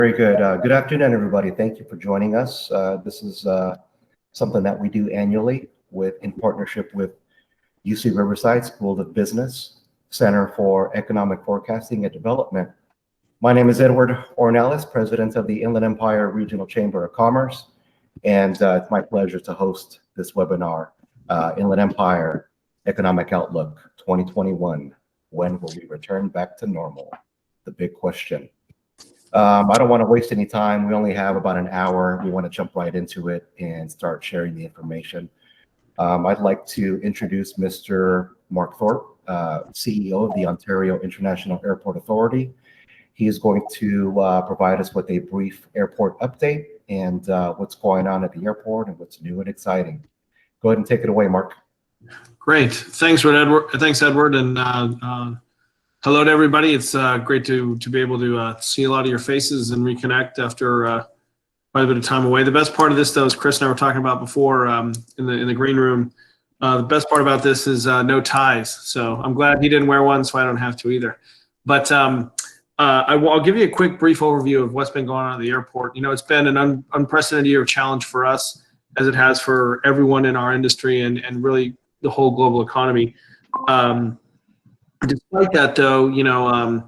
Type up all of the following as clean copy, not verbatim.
Very good. Good afternoon, everybody. Thank you for joining us. This is something that we do annually in partnership with UC Riverside School of Business, Center for Economic Forecasting and Development. My name is Edward Ornelas, President of the Inland Empire Regional Chamber of Commerce, and it's my pleasure to host this webinar, Inland Empire Economic Outlook 2021. When will we return back to normal? The big question. I don't want to waste any time. We only have about an hour. We want to jump right into it and start sharing the information. I'd like to introduce Mr. Mark Thorpe, CEO of the Ontario International Airport Authority. He is going to provide us with a brief airport update and what's going on at the airport and what's new and exciting. Go ahead and take it away, Mark. Great. Thanks, Edward. Thanks, Edward. And hello to everybody. It's great to be able to see a lot of your faces and reconnect after quite a bit of time away. The best part of this, though, as Chris and I were talking about before in the green room, the best part about this is no ties. So I'm glad he didn't wear one, so I don't have to either. But I'll give you a quick, brief overview of what's been going on at the airport. You know, it's been an unprecedented year of challenge for us, as it has for everyone in our industry and really the whole global economy. Despite that, though, you know,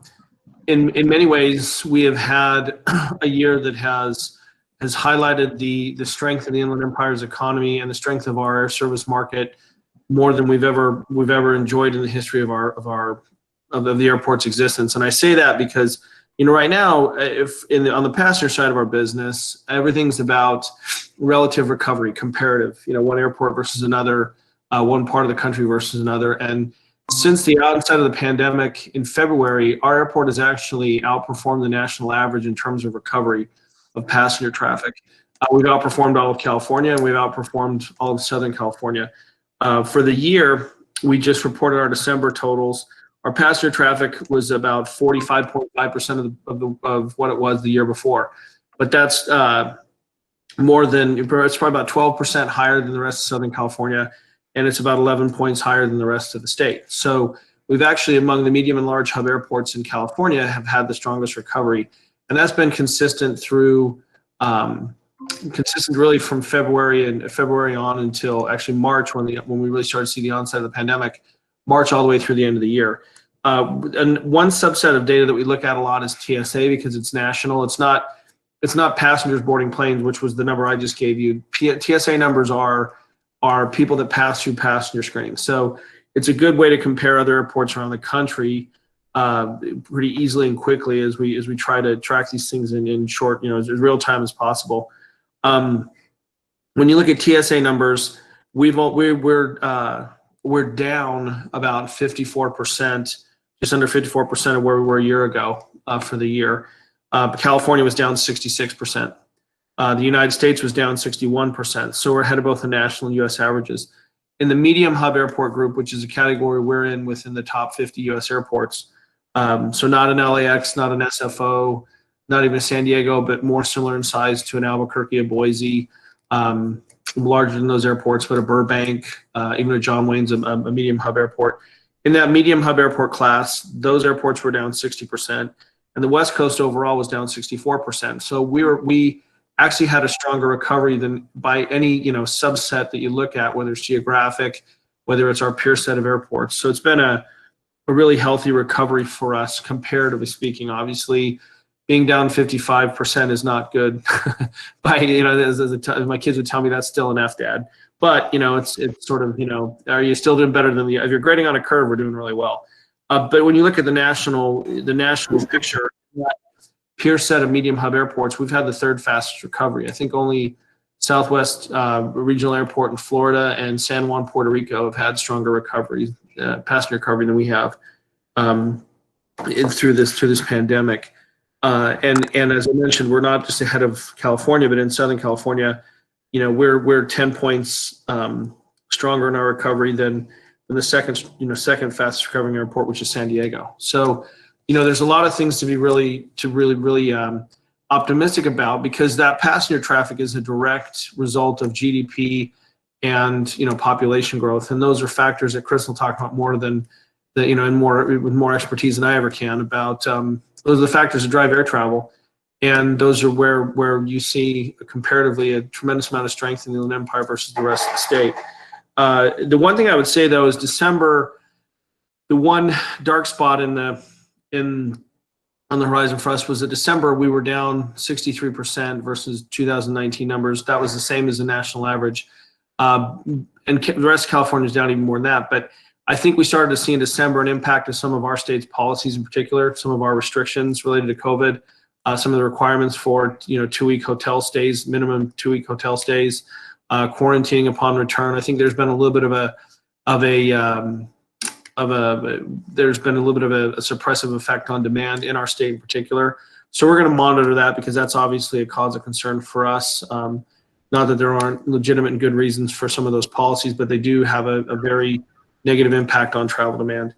in many ways, we have had a year that has highlighted the strength of the Inland Empire's economy and the strength of our air service market more than we've ever enjoyed in the history of the airport's existence. And I say that because, you know, right now, on the passenger side of our business, everything's about relative recovery, comparative. You know, one airport versus another, one part of the country versus another, and since the onset of the pandemic in February, our airport has actually outperformed the national average in terms of recovery of passenger traffic. We've outperformed all of California, and we've outperformed all of Southern California. For the year, we just reported our December totals. Our passenger traffic was about 45.5% of what it was the year before. But that's it's probably about 12% higher than the rest of Southern California, and it's about 11 points higher than the rest of the state. So we've actually, among the medium and large hub airports in California, have had the strongest recovery. And that's been consistent through, really from February on until actually March when we really started to see the onset of the pandemic, March all the way through the end of the year. And one subset of data that we look at a lot is TSA because it's national. It's not passengers boarding planes, which was the number I just gave you. TSA numbers are people that pass through passenger screening. So it's a good way to compare other airports around the country pretty easily and quickly as we try to track these things in short, you know, as real time as possible. When you look at TSA numbers, we're down about 54%, just under 54% of where we were a year ago for the year. But California was down 66%. The United States was down 61%, so we're ahead of both the national and U.S. averages. In the medium hub airport group, which is a category we're in within the top 50 U.S. airports, so not an LAX, not an SFO, not even a San Diego, but more similar in size to an Albuquerque, a Boise, larger than those airports, but a Burbank, even a John Wayne's, a medium hub airport. In that medium hub airport class, those airports were down 60%, and the West Coast overall was down 64%. So we actually had a stronger recovery than by any, you know, subset that you look at, whether it's geographic, whether it's our peer set of airports. So it's been a really healthy recovery for us, comparatively speaking. Obviously, being down 55% is not good. You know, my kids would tell me that's still an F, Dad. But, you know, it's sort of, you know, are you still doing better than if you're grading on a curve, we're doing really well. But when you look at the national picture, peer set of medium hub airports, we've had the third fastest recovery. I think only Southwest Regional Airport in Florida and San Juan, Puerto Rico have had stronger recovery, passenger recovery than we have through this pandemic. And as I mentioned, we're not just ahead of California, but in Southern California, you know, we're 10 points stronger in our recovery than the second fastest recovering airport, which is San Diego. So, you know, there's a lot of things to really optimistic about, because that passenger traffic is a direct result of GDP and, you know, population growth, and those are factors that Chris will talk about more than with more expertise than I ever can about. Those are the factors that drive air travel. And those are where you see comparatively a tremendous amount of strength in the Inland Empire versus the rest of the state. The one thing I would say though is December, the one dark spot on the horizon for us was that December we were down 63% versus 2019 numbers. That was the same as the national average. And the rest of California is down even more than that. But I think we started to see in December an impact of some of our state's policies in particular, some of our restrictions related to COVID, some of the requirements for 2-week hotel stays, minimum 2-week hotel stays, quarantining upon return. I think there's been a little bit of a suppressive effect on demand in our state in particular. So we're going to monitor that because that's obviously a cause of concern for us. Not that there aren't legitimate and good reasons for some of those policies, but they do have a very negative impact on travel demand.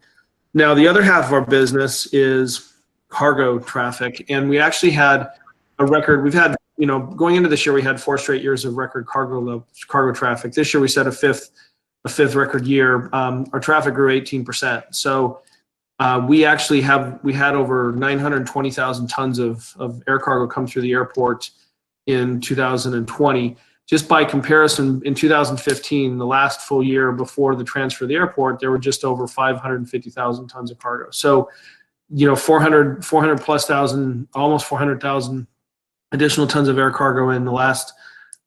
Now, the other half of our business is cargo traffic, and we actually had a record. We've had, going into this year, we had 4 straight years of record cargo traffic. This year, we set a fifth record year. Our traffic grew 18%. So we had over 920,000 tons of air cargo come through the airport in 2020. Just by comparison, in 2015, the last full year before the transfer of the airport, there were just over 550,000 tons of cargo. So, 400 plus thousand, almost 400,000 additional tons of air cargo in the last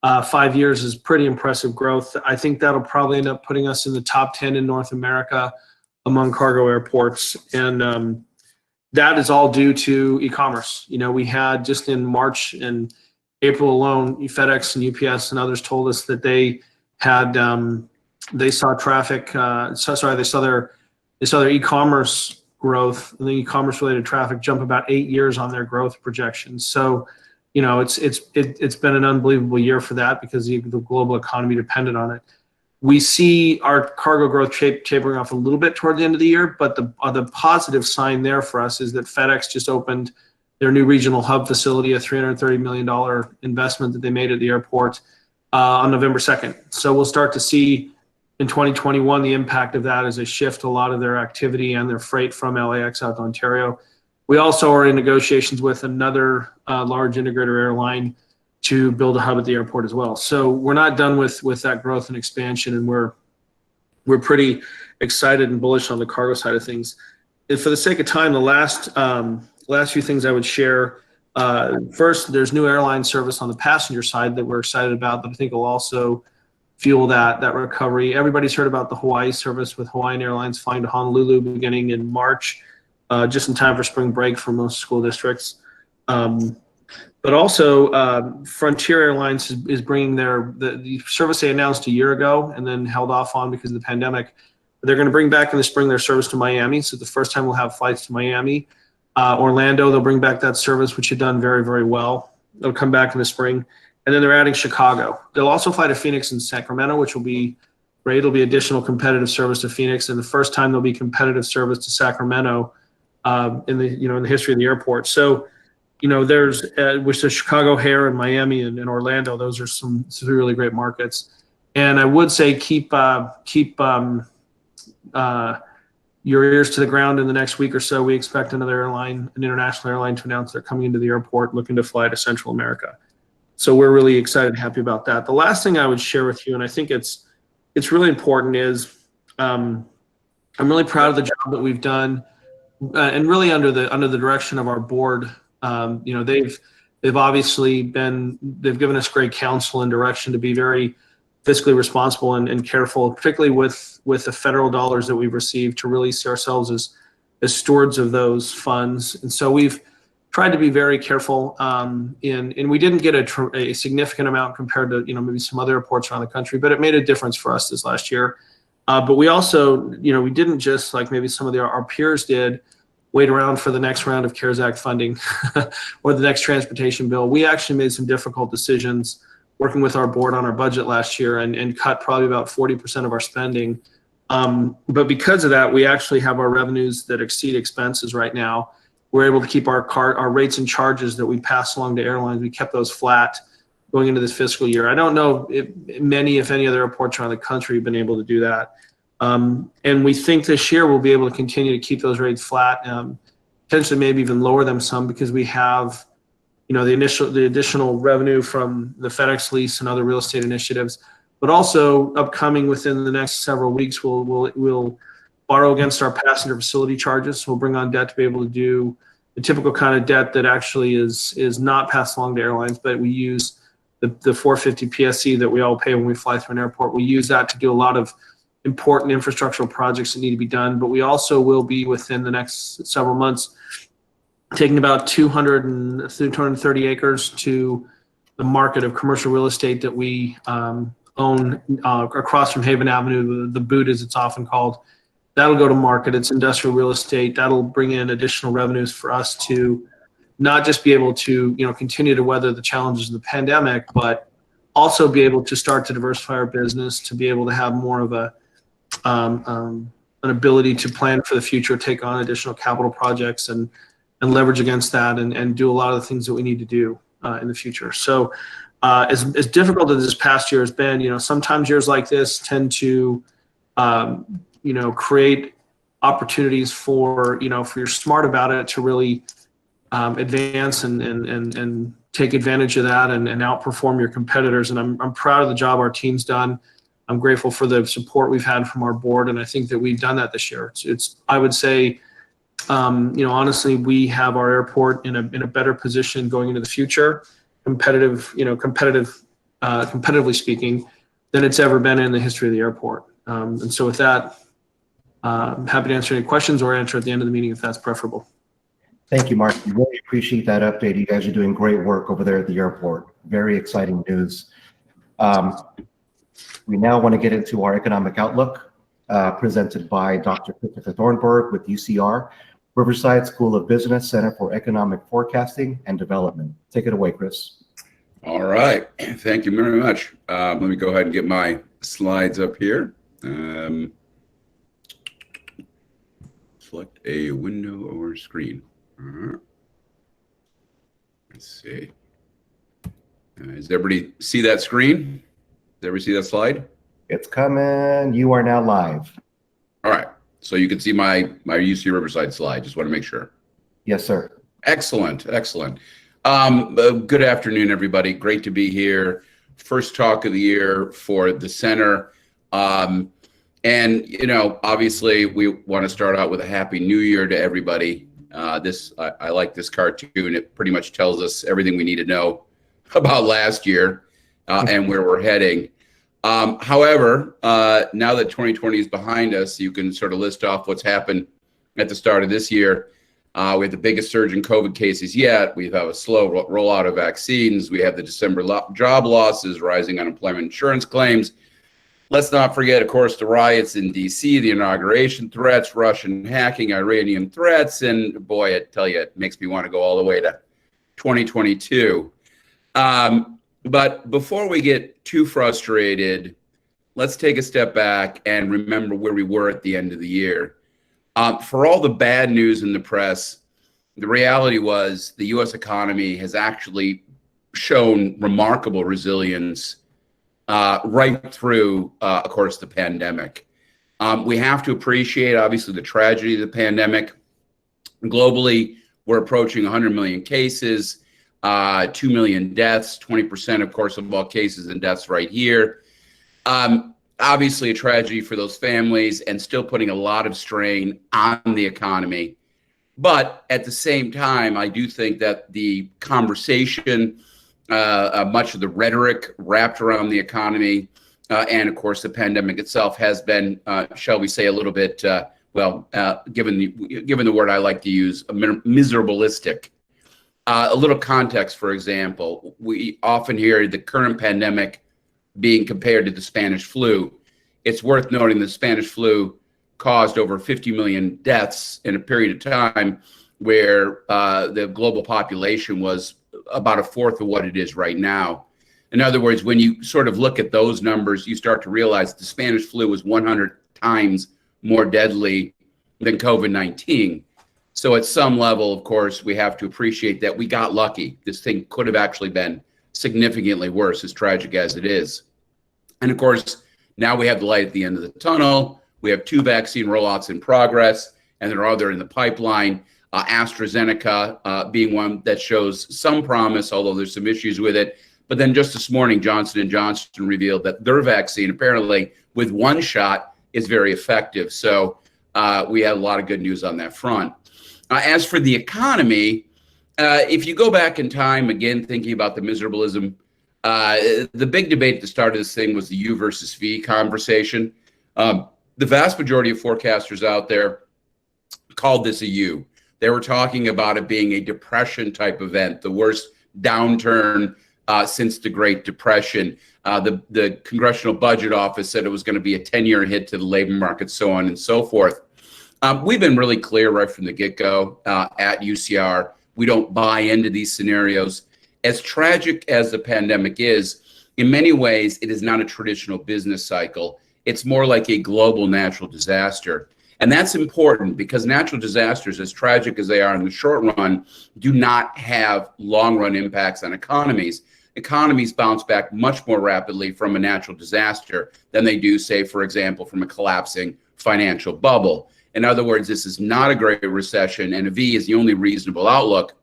5 years is pretty impressive growth. I think that'll probably end up putting us in the top 10 in North America among cargo airports. And that is all due to e-commerce. We had just in March and April alone, FedEx and UPS and others told us that they saw traffic. They saw their e-commerce growth, and the e-commerce related traffic jump about 8 years on their growth projections. So, it's been an unbelievable year for that because the global economy depended on it. We see our cargo growth tapering off a little bit toward the end of the year, but the positive sign there for us is that FedEx just opened their new regional hub facility, a $330 million investment that they made at the airport on November 2nd. So we'll start to see in 2021 the impact of that as they shift a lot of their activity and their freight from LAX out to Ontario. We also are in negotiations with another large integrator airline to build a hub at the airport as well. So we're not done with that growth and expansion, and we're pretty excited and bullish on the cargo side of things. And for the sake of time, the last few things I would share. First, there's new airline service on the passenger side that we're excited about that I think will also fuel that recovery. Everybody's heard about the Hawaii service with Hawaiian Airlines flying to Honolulu beginning in March, just in time for spring break for most school districts. But also, Frontier Airlines is bringing the service they announced a year ago and then held off on because of the pandemic. They're going to bring back in the spring their service to Miami. So the first time we'll have flights to Miami. Orlando, they'll bring back that service, which had done very, very well. They'll come back in the spring. And then they're adding Chicago. They'll also fly to Phoenix and Sacramento, which will be great. It'll be additional competitive service to Phoenix. And the first time there'll be competitive service to Sacramento in the history of the airport. So, there's which is Chicago, O'Hare, and Miami and Orlando. Those are some really great markets. And I would say keep your ears to the ground in the next week or so. We expect an international airline to announce they're coming into the airport looking to fly to Central America. So we're really excited and happy about that. The last thing I would share with you, and I think it's really important, is I'm really proud of the job that we've done, and really under the direction of our board. They've obviously they've given us great counsel and direction to be very fiscally responsible and careful, particularly with the federal dollars that we've received, to really see ourselves as stewards of those funds. And so we've tried to be very careful and we didn't get a significant amount compared to maybe some other airports around the country, but it made a difference for us this last year. But we also we didn't just, like maybe some of our peers did, wait around for the next round of CARES Act funding or the next transportation bill. We actually made some difficult decisions working with our board on our budget last year and cut probably about 40% of our spending. But because of that, we actually have our revenues that exceed expenses right now. We're able to keep our rates and charges that we pass along to airlines. We kept those flat going into this fiscal year. I don't know if any other airports around the country have been able to do that. And we think this year we'll be able to continue to keep those rates flat, potentially maybe even lower them some, because we have the additional revenue from the FedEx lease and other real estate initiatives, but also upcoming within the next several weeks, we'll borrow against our passenger facility charges. So we'll bring on debt to be able to do the typical kind of debt that actually is not passed along to airlines, but we use the 450 PSC that we all pay when we fly through an airport. We use that to do a lot of important infrastructural projects that need to be done, but we also will be within the next several months taking about 230 acres to the market of commercial real estate that we own across from Haven Avenue, the boot as it's often called. That'll go to market. It's industrial real estate. That'll bring in additional revenues for us to not just be able to continue to weather the challenges of the pandemic, but also be able to start to diversify our business, to be able to have more of an ability to plan for the future, take on additional capital projects and leverage against that and do a lot of the things that we need to do in the future. So as difficult as this past year has been, sometimes years like this tend to, create opportunities for, if you're smart about it, to really advance and take advantage of that and outperform your competitors. And I'm proud of the job our team's done. I'm grateful for the support we've had from our board, and I think that we've done that this year. It's I would say, honestly, we have our airport in a better position going into the future, competitively speaking, than it's ever been in the history of the airport. And so with that, I'm happy to answer any questions or answer at the end of the meeting if that's preferable. Thank you, Mark. We really appreciate that update. You guys are doing great work over there at the airport. Very exciting news. We now want to get into our economic outlook presented by Dr. Christopher Thornberg with UCR, Riverside School of Business, Center for Economic Forecasting and Development. Take it away, Chris. All right. Thank you very much. Let me go ahead and get my slides up here. Select a window or screen. Let's see. Does everybody see that screen? Does everybody see that slide? It's coming. You are now live. All right. So you can see my UC Riverside slide. Just want to make sure. Yes, sir. Excellent. Excellent. Good afternoon, everybody. Great to be here. First talk of the year for the center. And, obviously we want to start out with a happy new year to everybody. I like this cartoon. It pretty much tells us everything we need to know about last year and where we're heading. However, now that 2020 is behind us, you can sort of list off what's happened at the start of this year. We have the biggest surge in COVID cases yet. We have a slow rollout of vaccines. We have the December job losses, rising unemployment insurance claims. Let's not forget, of course, the riots in D.C., the inauguration threats, Russian hacking, Iranian threats, and boy, I tell you, it makes me want to go all the way to 2022. But before we get too frustrated, let's take a step back and remember where we were at the end of the year. For all the bad news in the press, the reality was the U.S. economy has actually shown remarkable resilience right through, of course, the pandemic. We have to appreciate, obviously, the tragedy of the pandemic. Globally, we're approaching 100 million cases, 2 million deaths, 20%, of course, of all cases and deaths right here. Obviously, a tragedy for those families and still putting a lot of strain on the economy. But at the same time, I do think that the conversation, much of the rhetoric wrapped around the economy, and of course the pandemic itself has been, shall we say, a little bit, given the word I like to use, miserabilistic. A little context, for example, we often hear the current pandemic being compared to the Spanish flu. It's worth noting the Spanish flu caused over 50 million deaths in a period of time where the global population was about a fourth of what it is right now. In other words, when you sort of look at those numbers, you start to realize the Spanish flu was 100 times more deadly than COVID-19. So at some level, of course, we have to appreciate that we got lucky. This thing could have actually been significantly worse, as tragic as it is. And of course, now we have the light at the end of the tunnel. We have 2 vaccine rollouts in progress, and there are other in the pipeline. AstraZeneca being one that shows some promise, although there's some issues with it. But then just this morning, Johnson & Johnson revealed that their vaccine, apparently with one shot, is very effective. So we had a lot of good news on that front. As for the economy, if you go back in time, again, thinking about the miserabilism, the big debate at the start of this thing was the U versus V conversation. The vast majority of forecasters out there called this a U. They were talking about it being a depression type event, the worst downturn since the Great Depression. The Congressional Budget Office said it was going to be a 10-year hit to the labor market, so on and so forth. We've been really clear right from the get-go at UCR. We don't buy into these scenarios. As tragic as the pandemic is, in many ways, it is not a traditional business cycle. It's more like a global natural disaster. And that's important because natural disasters, as tragic as they are in the short run, do not have long-run impacts on economies. Economies bounce back much more rapidly from a natural disaster than they do, say, for example, from a collapsing financial bubble. In other words, this is not a great recession, and a V is the only reasonable outlook.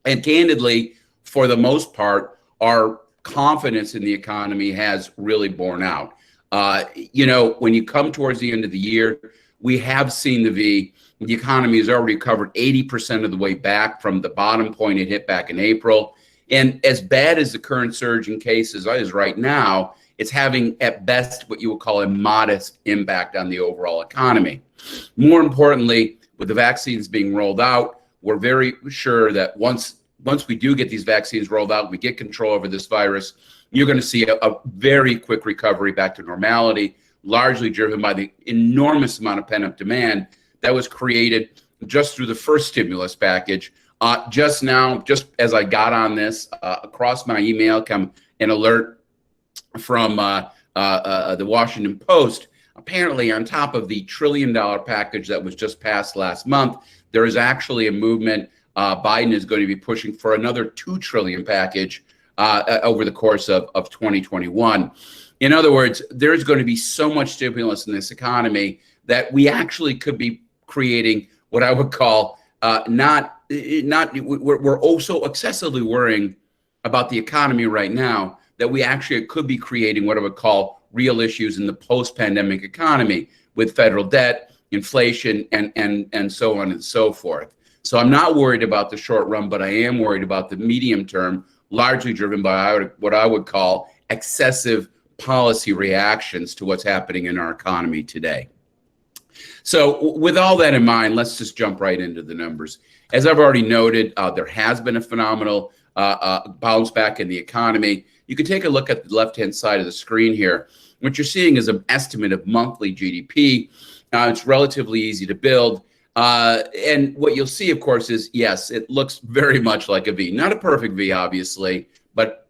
And candidly, for the most part, our confidence in the economy has really borne out. When you come towards the end of the year, we have seen the V. The economy has already recovered 80% of the way back from the bottom point it hit back in April. And as bad as the current surge in cases is right now, it's having at best what you would call a modest impact on the overall economy. More importantly, with the vaccines being rolled out, we're very sure that once we do get these vaccines rolled out, we get control over this virus, you're going to see a very quick recovery back to normality, largely driven by the enormous amount of pent-up demand that was created just through the first stimulus package. Just now, just as I got on this, across my email come an alert from the Washington Post. Apparently, on top of the $1 trillion package that was just passed last month, there is actually a movement. Biden is going to be pushing for another $2 trillion package over the course of 2021. In other words, there's going to be so much stimulus in this economy that we actually could be creating what I would call we're also excessively worrying about the economy right now that we actually could be creating what I would call real issues in the post-pandemic economy with federal debt, inflation, and so on and so forth. So I'm not worried about the short run, but I am worried about the medium term, largely driven by what I would call excessive policy reactions to what's happening in our economy today. So with all that in mind, let's just jump right into the numbers. As I've already noted, there has been a phenomenal bounce back in the economy. You can take a look at the left-hand side of the screen here. What you're seeing is an estimate of monthly GDP. It's relatively easy to build. And what you'll see, of course, is, yes, it looks very much like a V. Not a perfect V, obviously, but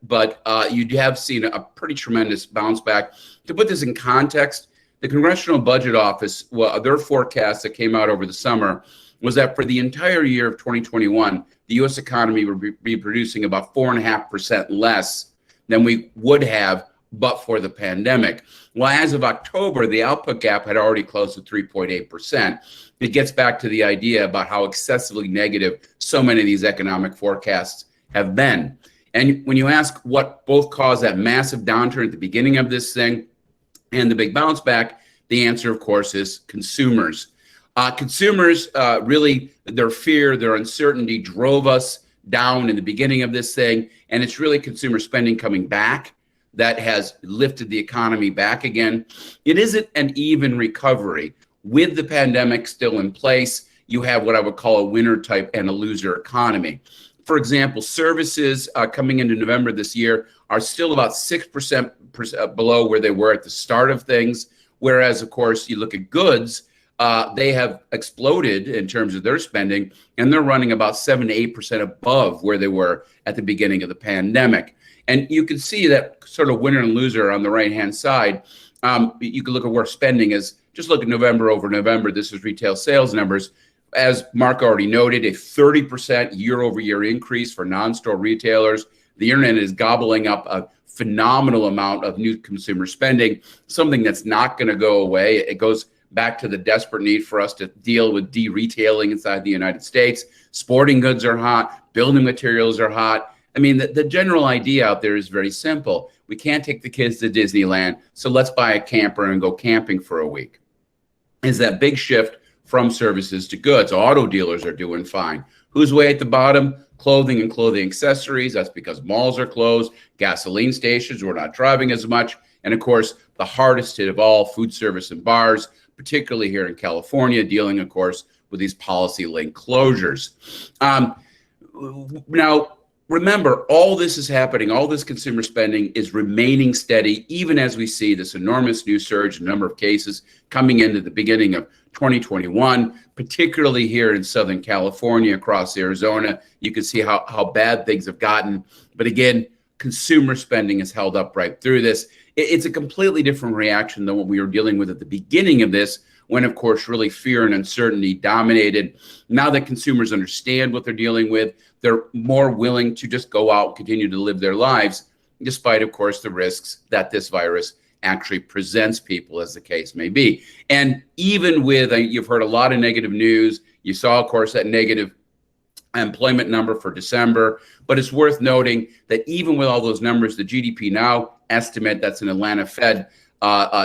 you have seen a pretty tremendous bounce back. To put this in context, the Congressional Budget Office, their forecast that came out over the summer was that for the entire year of 2021, the U.S. economy would be producing about 4.5% less than we would have but for the pandemic. Well, as of October, the output gap had already closed to 3.8%. It gets back to the idea about how excessively negative so many of these economic forecasts have been. And when you ask what both caused that massive downturn at the beginning of this thing and the big bounce back, the answer, of course, is consumers. Consumers really, their fear, their uncertainty drove us down in the beginning of this thing. And it's really consumer spending coming back that has lifted the economy back again. It isn't an even recovery. With the pandemic still in place, you have what I would call a winner type and a loser economy. For example, services coming into November this year are still about 6% below where they were at the start of things. Whereas, of course, you look at goods, they have exploded in terms of their spending, and they're running about 7 to 8% above where they were at the beginning of the pandemic. And you can see that sort of winner and loser on the right-hand side. You can look at where spending is. Just look at November over November. This is retail sales numbers. As Mark already noted, a 30% year-over-year increase for non-store retailers. The internet is gobbling up a phenomenal amount of new consumer spending, something that's not going to go away. It goes back to the desperate need for us to deal with de-retailing inside the United States. Sporting goods are hot. Building materials are hot. I mean, the general idea out there is very simple. We can't take the kids to Disneyland, so let's buy a camper and go camping for a week. Is that big shift from services to goods. Auto dealers are doing fine. Who's way at the bottom? Clothing and clothing accessories. That's because malls are closed. Gasoline stations, we're not driving as much. And of course, the hardest hit of all, food service and bars, particularly here in California, dealing, of course, with these policy-linked closures. Now, remember, all this is happening. All this consumer spending is remaining steady, even as we see this enormous new surge in number of cases coming into the beginning of 2021, particularly here in Southern California, across Arizona. You can see how bad things have gotten. But again, consumer spending has held up right through this. It's a completely different reaction than what we were dealing with at the beginning of this, when, of course, really fear and uncertainty dominated. Now that consumers understand what they're dealing with, they're more willing to just go out and continue to live their lives, despite, of course, the risks that this virus actually presents people, as the case may be. And even with, you've heard a lot of negative news. You saw, of course, that negative employment number for December. But it's worth noting that even with all those numbers, the GDP Now estimate, that's an Atlanta Fed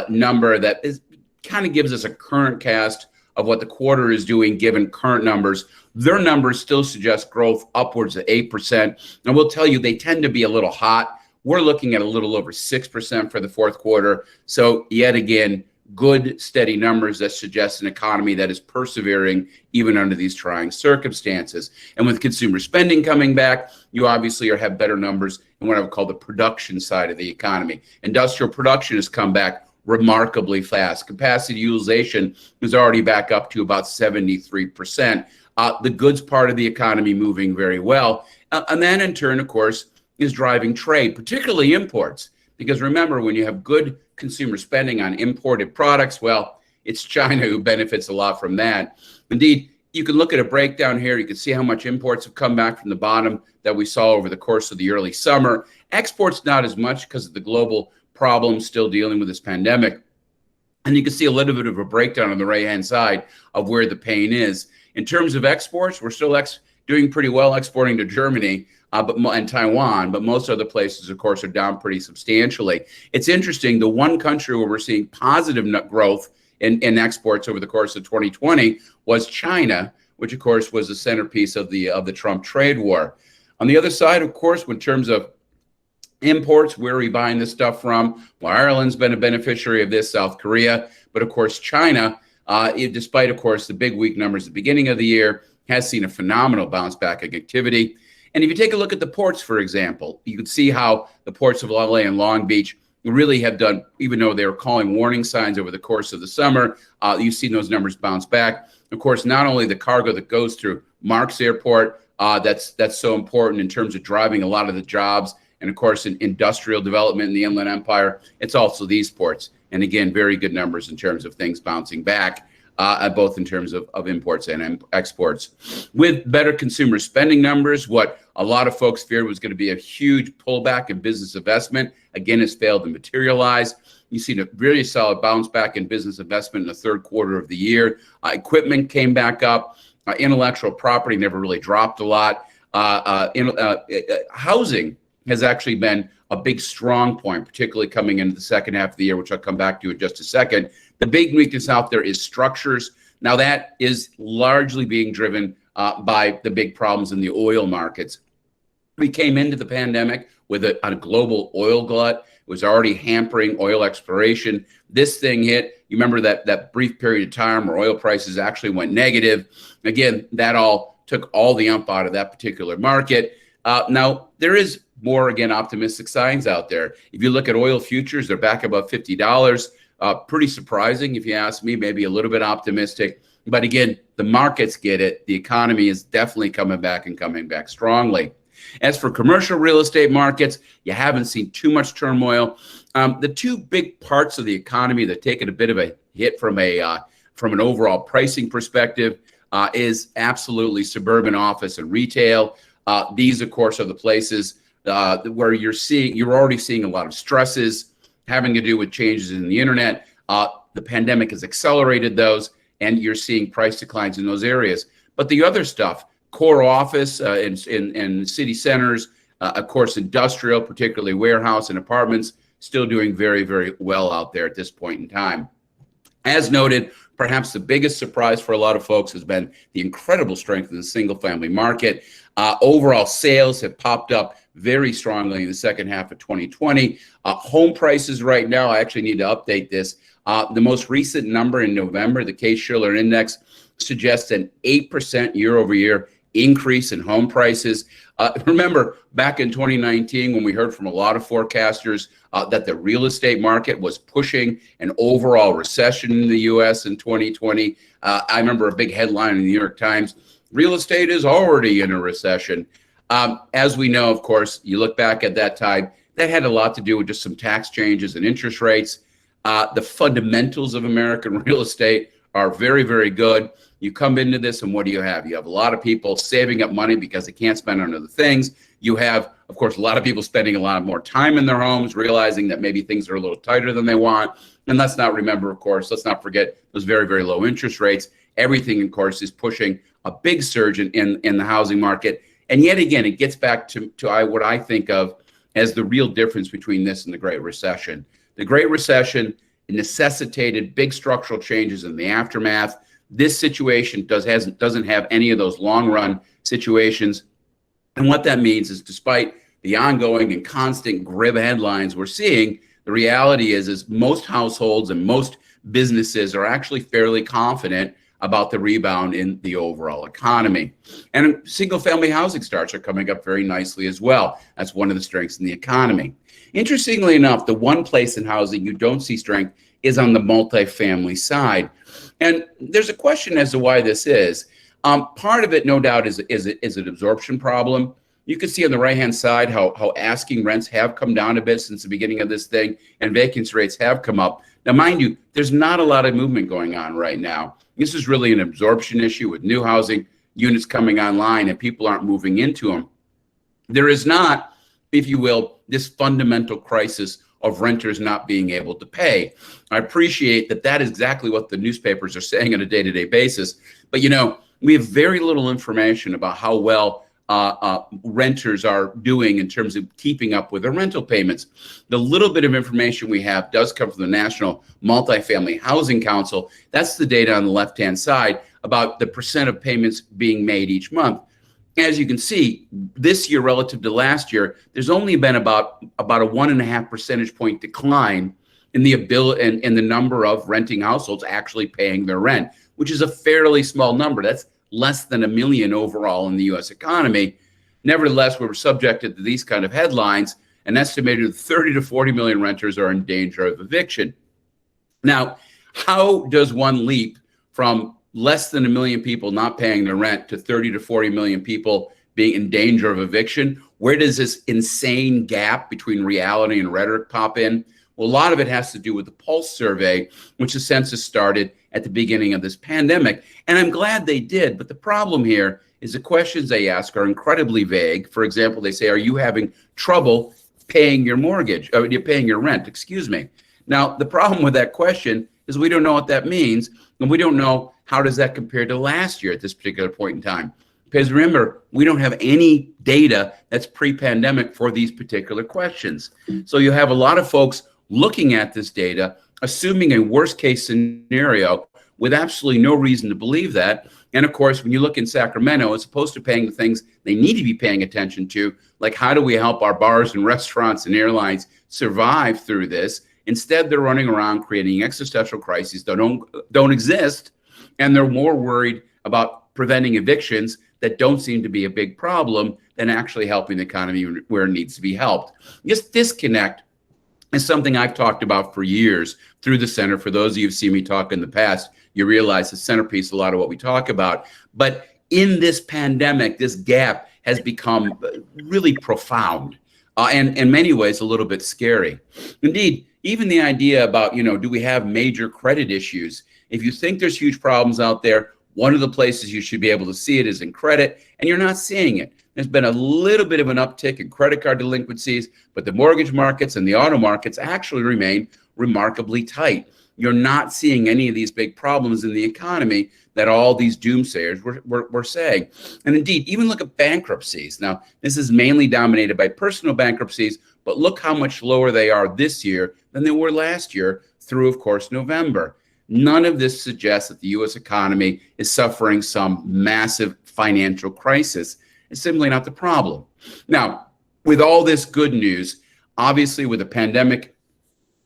number that is kind of gives us a current cast of what the quarter is doing given current numbers. Their numbers still suggest growth upwards of 8%. And we'll tell you, they tend to be a little hot. We're looking at a little over 6% for the fourth quarter. So yet again, good, steady numbers that suggest an economy that is persevering even under these trying circumstances. And with consumer spending coming back, you obviously have better numbers in what I would call the production side of the economy. Industrial production has come back remarkably fast. Capacity utilization is already back up to about 73%. The goods part of the economy moving very well. And then in turn, of course, is driving trade, particularly imports. Because remember, when you have good consumer spending on imported products, well, it's China who benefits a lot from that. Indeed, you can look at a breakdown here. You can see how much imports have come back from the bottom that we saw over the course of the early summer. Exports, not as much because of the global problems still dealing with this pandemic. And you can see a little bit of a breakdown on the right-hand side of where the pain is. In terms of exports, we're still doing pretty well exporting to Germany and Taiwan, but most other places, of course, are down pretty substantially. It's interesting, the one country where we're seeing positive net growth in exports over the course of 2020 was China, which, of course, was the centerpiece of the Trump trade war. On the other side, of course, in terms of imports, where are we buying this stuff from? Well, Ireland's been a beneficiary of this, South Korea, but of course, China, despite, of course, the big weak numbers at the beginning of the year, has seen a phenomenal bounce back of activity. And if you take a look at the ports, for example, you can see how the ports of LA and Long Beach really have done, even though they were calling warning signs over the course of the summer, you've seen those numbers bounce back. Of course, not only the cargo that goes through Mark's Airport, that's so important in terms of driving a lot of the jobs, and of course, in industrial development in the Inland Empire, it's also these ports. And again, very good numbers in terms of things bouncing back, both in terms of imports and exports. With better consumer spending numbers, what a lot of folks feared was going to be a huge pullback in business investment, again, has failed to materialize. You've seen a really solid bounce back in business investment in the third quarter of the year. Equipment came back up. Intellectual property never really dropped a lot. Housing has actually been a big strong point, particularly coming into the second half of the year, which I'll come back to in just a second. The big weakness out there is structures. Now that is largely being driven by the big problems in the oil markets. We came into the pandemic with a global oil glut. It was already hampering oil exploration. This thing hit. You remember that brief period of time where oil prices actually went negative. Again, that all took all the ump out of that particular market. Now, there is more, again, optimistic signs out there. If you look at oil futures, they're back above $50. Pretty surprising, if you ask me, maybe a little bit optimistic. But again, the markets get it. The economy is definitely coming back and coming back strongly. As for commercial real estate markets, you haven't seen too much turmoil. The two big parts of the economy that taken a bit of a hit from an overall pricing perspective is absolutely suburban office and retail. These, of course, are the places where you're already seeing a lot of stresses having to do with changes in the internet. The pandemic has accelerated those, and you're seeing price declines in those areas. But the other stuff, core office in city centers, of course, industrial, particularly warehouse and apartments, still doing very, very well out there at this point in time. As noted, perhaps the biggest surprise for a lot of folks has been the incredible strength in the single-family market. Overall sales have popped up very strongly in the second half of 2020. Home prices right now, I actually need to update this. The most recent number in November, the Case-Shiller Index, suggests an 8% year-over-year increase in home prices. Remember, back in 2019, when we heard from a lot of forecasters that the real estate market was pushing an overall recession in the U.S. in 2020, I remember a big headline in the New York Times, real estate is already in a recession. As we know, of course, you look back at that time, that had a lot to do with just some tax changes and interest rates. The fundamentals of American real estate are very, very good. You come into this and what do you have? You have a lot of people saving up money because they can't spend on other things. You have, of course, a lot of people spending a lot more time in their homes, realizing that maybe things are a little tighter than they want. And let's not forget those very, very low interest rates. Everything, of course, is pushing a big surge in the housing market. And yet again, it gets back to what I think of as the real difference between this and the Great Recession. The Great Recession necessitated big structural changes in the aftermath. This situation doesn't have any of those long-run situations. And what that means is despite the ongoing and constant grim headlines we're seeing, the reality is most households and most businesses are actually fairly confident about the rebound in the overall economy. And single-family housing starts are coming up very nicely as well. That's one of the strengths in the economy. Interestingly enough, the one place in housing you don't see strength is on the multifamily side. And there's a question as to why this is. Part of it, no doubt, is an absorption problem. You can see on the right-hand side how asking rents have come down a bit since the beginning of this thing, and vacancy rates have come up. Now, mind you, there's not a lot of movement going on right now. This is really an absorption issue with new housing units coming online and people aren't moving into them. There is not, if you will, this fundamental crisis of renters not being able to pay. I appreciate that is exactly what the newspapers are saying on a day-to-day basis. But, we have very little information about how well renters are doing in terms of keeping up with their rental payments. The little bit of information we have does come from the National Multifamily Housing Council. That's the data on the left-hand side about the percent of payments being made each month. As you can see, this year relative to last year, there's only been about a 1.5 percentage point decline in the ability and the number of renting households actually paying their rent, which is a fairly small number. That's less than 1 million overall in the U.S. economy. Nevertheless, we were subjected to these kind of headlines. An estimated 30 to 40 million renters are in danger of eviction. Now, how does one leap from less than 1 million people not paying their rent to 30 to 40 million people being in danger of eviction? Where does this insane gap between reality and rhetoric pop in? Well, a lot of it has to do with the Pulse survey, which the census started at the beginning of this pandemic. And I'm glad they did. But the problem here is the questions they ask are incredibly vague. For example, they say, are you having trouble paying your mortgage? Or you're paying your rent, excuse me. Now, the problem with that question is we don't know what that means. And we don't know how does that compare to last year at this particular point in time. Because remember, we don't have any data that's pre-pandemic for these particular questions. So you have a lot of folks looking at this data, assuming a worst case scenario with absolutely no reason to believe that. And of course, when you look in Sacramento, as opposed to paying the things they need to be paying attention to, like how do we help our bars and restaurants and airlines survive through this? Instead, they're running around creating existential crises that don't exist. And they're more worried about preventing evictions that don't seem to be a big problem than actually helping the economy where it needs to be helped. This disconnect is something I've talked about for years through the center. For those of you who've seen me talk in the past, you realize the centerpiece, a lot of what we talk about. But in this pandemic, this gap has become really profound and in many ways a little bit scary. Indeed, even the idea about, do we have major credit issues? If you think there's huge problems out there, one of the places you should be able to see it is in credit, and you're not seeing it. There's been a little bit of an uptick in credit card delinquencies, but the mortgage markets and the auto markets actually remain remarkably tight. you're not seeing any of these big problems in the economy that all these doomsayers were saying. And indeed, even look at bankruptcies. Now, this is mainly dominated by personal bankruptcies, but look how much lower they are this year than they were last year through, of course, November. None of this suggests that the U.S. economy is suffering some massive financial crisis. It's simply not the problem. Now, with all this good news, obviously with the pandemic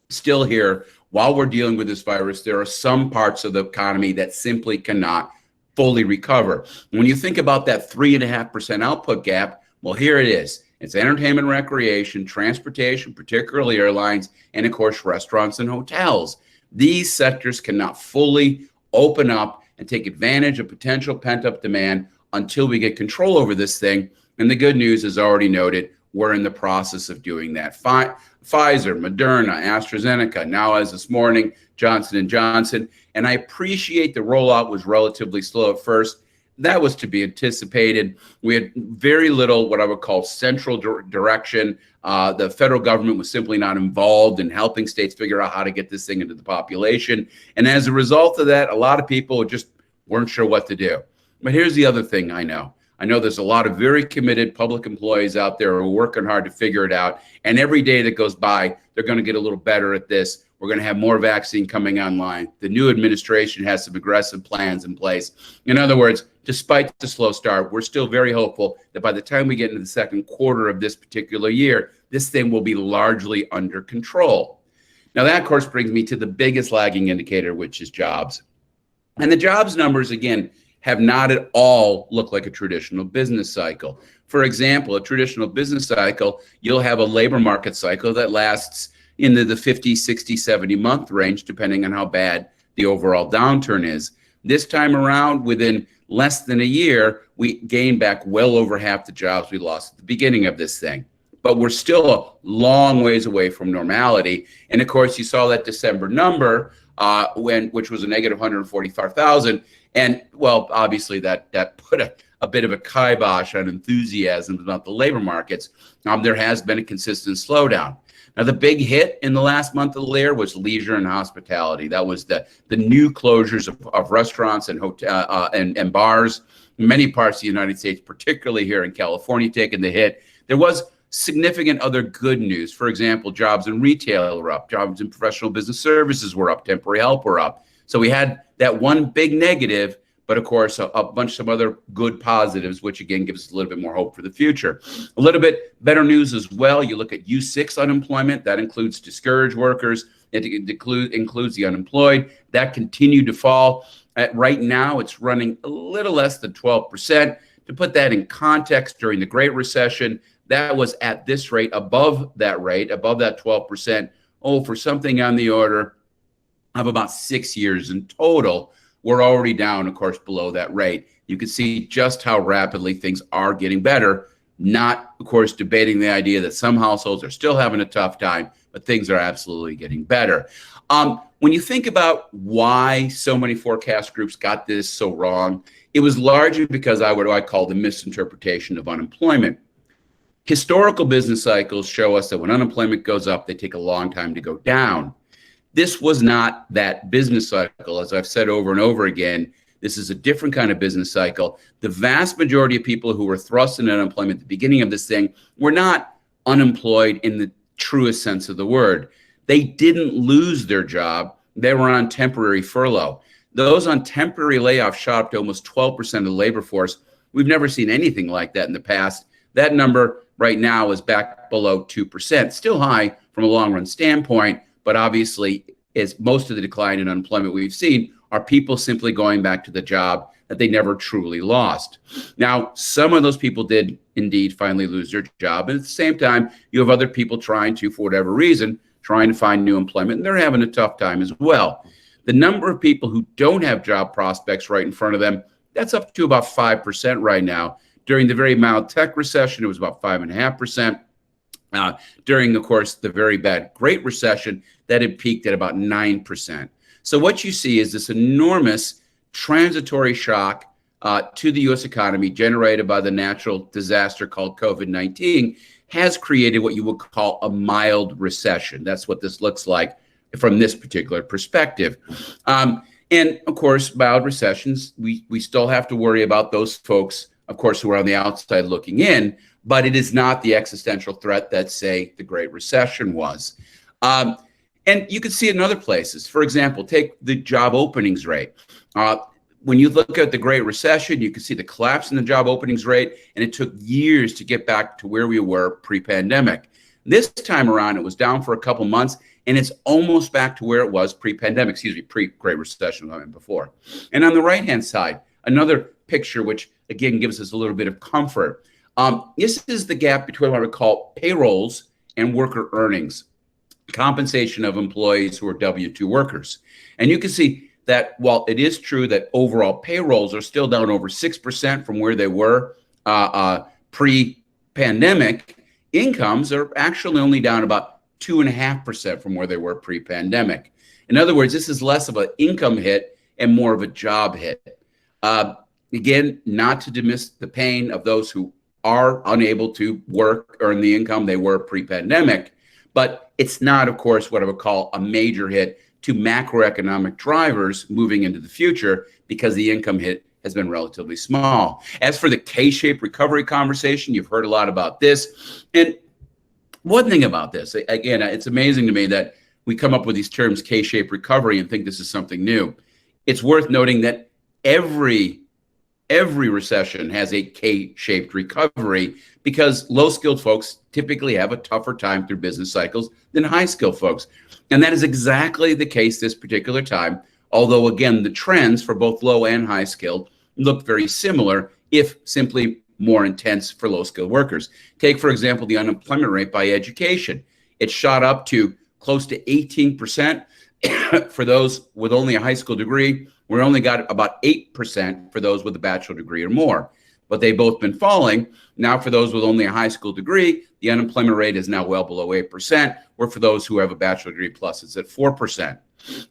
still here, while we're dealing with this virus, there are some parts of the economy that simply cannot fully recover. When you think about that 3.5% output gap, well, here it is. It's entertainment, recreation, transportation, particularly airlines, and of course, restaurants and hotels. These sectors cannot fully open up and take advantage of potential pent-up demand until we get control over this thing. And the good news is already noted, we're in the process of doing that. Pfizer, Moderna, AstraZeneca, now as this morning, Johnson & Johnson. And I appreciate the rollout was relatively slow at first. That was to be anticipated. We had very little what I would call central direction. The federal government was simply not involved in helping states figure out how to get this thing into the population. And as a result of that, a lot of people just weren't sure what to do. But here's the other thing I know. I know there's a lot of very committed public employees out there who are working hard to figure it out. And every day that goes by, they're going to get a little better at this. We're going to have more vaccine coming online. The new administration has some aggressive plans in place. In other words, despite the slow start, we're still very hopeful that by the time we get into the second quarter of this particular year, this thing will be largely under control. Now, that, of course, brings me to the biggest lagging indicator, which is jobs. And the jobs numbers, again, have not at all looked like a traditional business cycle. For example, a traditional business cycle, you'll have a labor market cycle that lasts into the 50, 60, 70 month range, depending on how bad the overall downturn is. This time around, within less than a year, we gained back well over half the jobs we lost at the beginning of this thing. But we're still a long ways away from normality. And of course, you saw that December number, which was a negative 145,000. And well, obviously that put a bit of a kibosh on enthusiasm about the labor markets. There has been a consistent slowdown. Now, the big hit in the last month of the year was leisure and hospitality. That was the new closures of restaurants and hotel and bars. In many parts of the United States, particularly here in California, taking the hit. There was significant other good news. For example, jobs in retail were up. Jobs in professional business services were up. Temporary help were up. So we had that one big negative, but of course, a bunch of other good positives, which again gives us a little bit more hope for the future. A little bit better news as well. You look at U6 unemployment. That includes discouraged workers. It includes the unemployed. That continued to fall. Right now, it's running a little less than 12%. To put that in context, during the Great Recession, that was at this rate, above that 12%, for something on the order of about 6 years in total. We're already down, of course, below that rate. You can see just how rapidly things are getting better, not, of course, debating the idea that some households are still having a tough time, but things are absolutely getting better. When you think about why so many forecast groups got this so wrong, it was largely because what I call the misinterpretation of unemployment. Historical business cycles show us that when unemployment goes up, they take a long time to go down. This was not that business cycle. As I've said over and over again, this is a different kind of business cycle. The vast majority of people who were thrust into unemployment at the beginning of this thing were not unemployed in the truest sense of the word. They didn't lose their job. They were on temporary furlough. Those on temporary layoff shot up to almost 12% of the labor force. We've never seen anything like that in the past. That number right now is back below 2%. Still high from a long run standpoint, but obviously, as most of the decline in unemployment we've seen are people simply going back to the job that they never truly lost. Now, some of those people did indeed finally lose their job. And at the same time, you have other people trying to, for whatever reason, trying to find new employment, and they're having a tough time as well. The number of people who don't have job prospects right in front of them, that's up to about 5% right now. During the very mild tech recession, it was about 5.5%. During, of course, the very bad Great Recession, that had peaked at about 9%. So what you see is this enormous transitory shock to the U.S. economy generated by the natural disaster called COVID-19 has created what you would call a mild recession. That's what this looks like from this particular perspective. And of course, mild recessions, we still have to worry about those folks, of course, who are on the outside looking in, but it is not the existential threat that, say, the Great Recession was. And you can see it in other places. For example, take the job openings rate. When you look at the Great Recession, you can see the collapse in the job openings rate, and it took years to get back to where we were pre-pandemic. This time around, it was down for a couple months, and it's almost back to where it was pre-pandemic, pre-Great Recession, I mean before. And on the right-hand side, another picture, which again gives us a little bit of comfort. This is the gap between what we call payrolls and worker earnings, compensation of employees who are W-2 workers. And you can see that while it is true that overall payrolls are still down over 6% from where they were pre-pandemic, incomes are actually only down about 2.5% from where they were pre-pandemic. In other words, this is less of an income hit and more of a job hit. Again, not to dismiss the pain of those who are unable to work, earn the income they were pre-pandemic, but it's not, of course, what I would call a major hit to macroeconomic drivers moving into the future, because the income hit has been relatively small. As for the K-shaped recovery conversation, you've heard a lot about this. And one thing about this, again, it's amazing to me that we come up with these terms K-shaped recovery and think this is something new. It's worth noting that every recession has a K-shaped recovery, because low-skilled folks typically have a tougher time through business cycles than high-skilled folks. And that is exactly the case this particular time, although, again, the trends for both low and high-skilled look very similar, if simply more intense for low-skilled workers. Take, for example, the unemployment rate by education. It shot up to close to 18% for those with only a high school degree. We only got about 8% for those with a bachelor degree or more. But they've both been falling. Now, for those with only a high school degree, the unemployment rate is now well below 8%, or for those who have a bachelor degree plus, it's at 4%.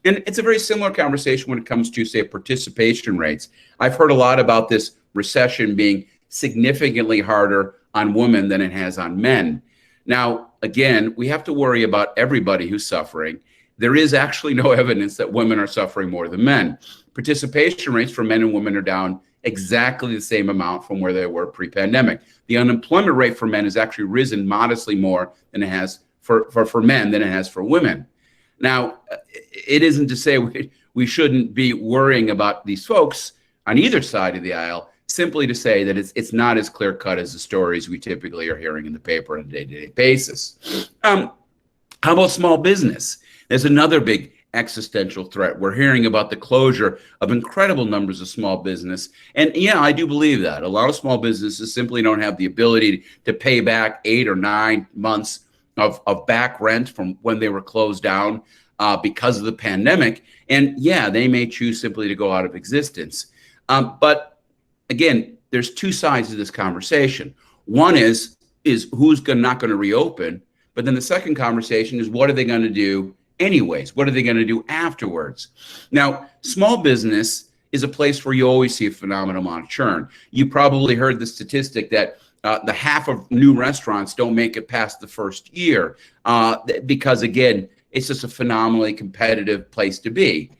And it's a very similar conversation when it comes to, say, participation rates. I've heard a lot about this recession being significantly harder on women than it has on men. Now, again, we have to worry about everybody who's suffering. There is actually no evidence that women are suffering more than men. Participation rates for men and women are down exactly the same amount from where they were pre-pandemic. The unemployment rate for men has actually risen modestly more than it has for men than it has for women. Now, it isn't to say we shouldn't be worrying about these folks on either side of the aisle, simply to say that it's not as clear-cut as the stories we typically are hearing in the paper on a day-to-day basis. How about small business? There's another big existential threat. We're hearing about the closure of incredible numbers of small business. And yeah, I do believe that. A lot of small businesses simply don't have the ability to pay back 8 or 9 months of back rent from when they were closed down because of the pandemic. And yeah, they may choose simply to go out of existence. But again, there's two sides to this conversation. One is who's not going to reopen. But then the second conversation is, what are they going to do anyways? What are they going to do afterwards? Now, small business is a place where you always see a phenomenal amount of churn. You probably heard the statistic that the half of new restaurants don't make it past the first year because, again, it's just a phenomenally competitive place to be.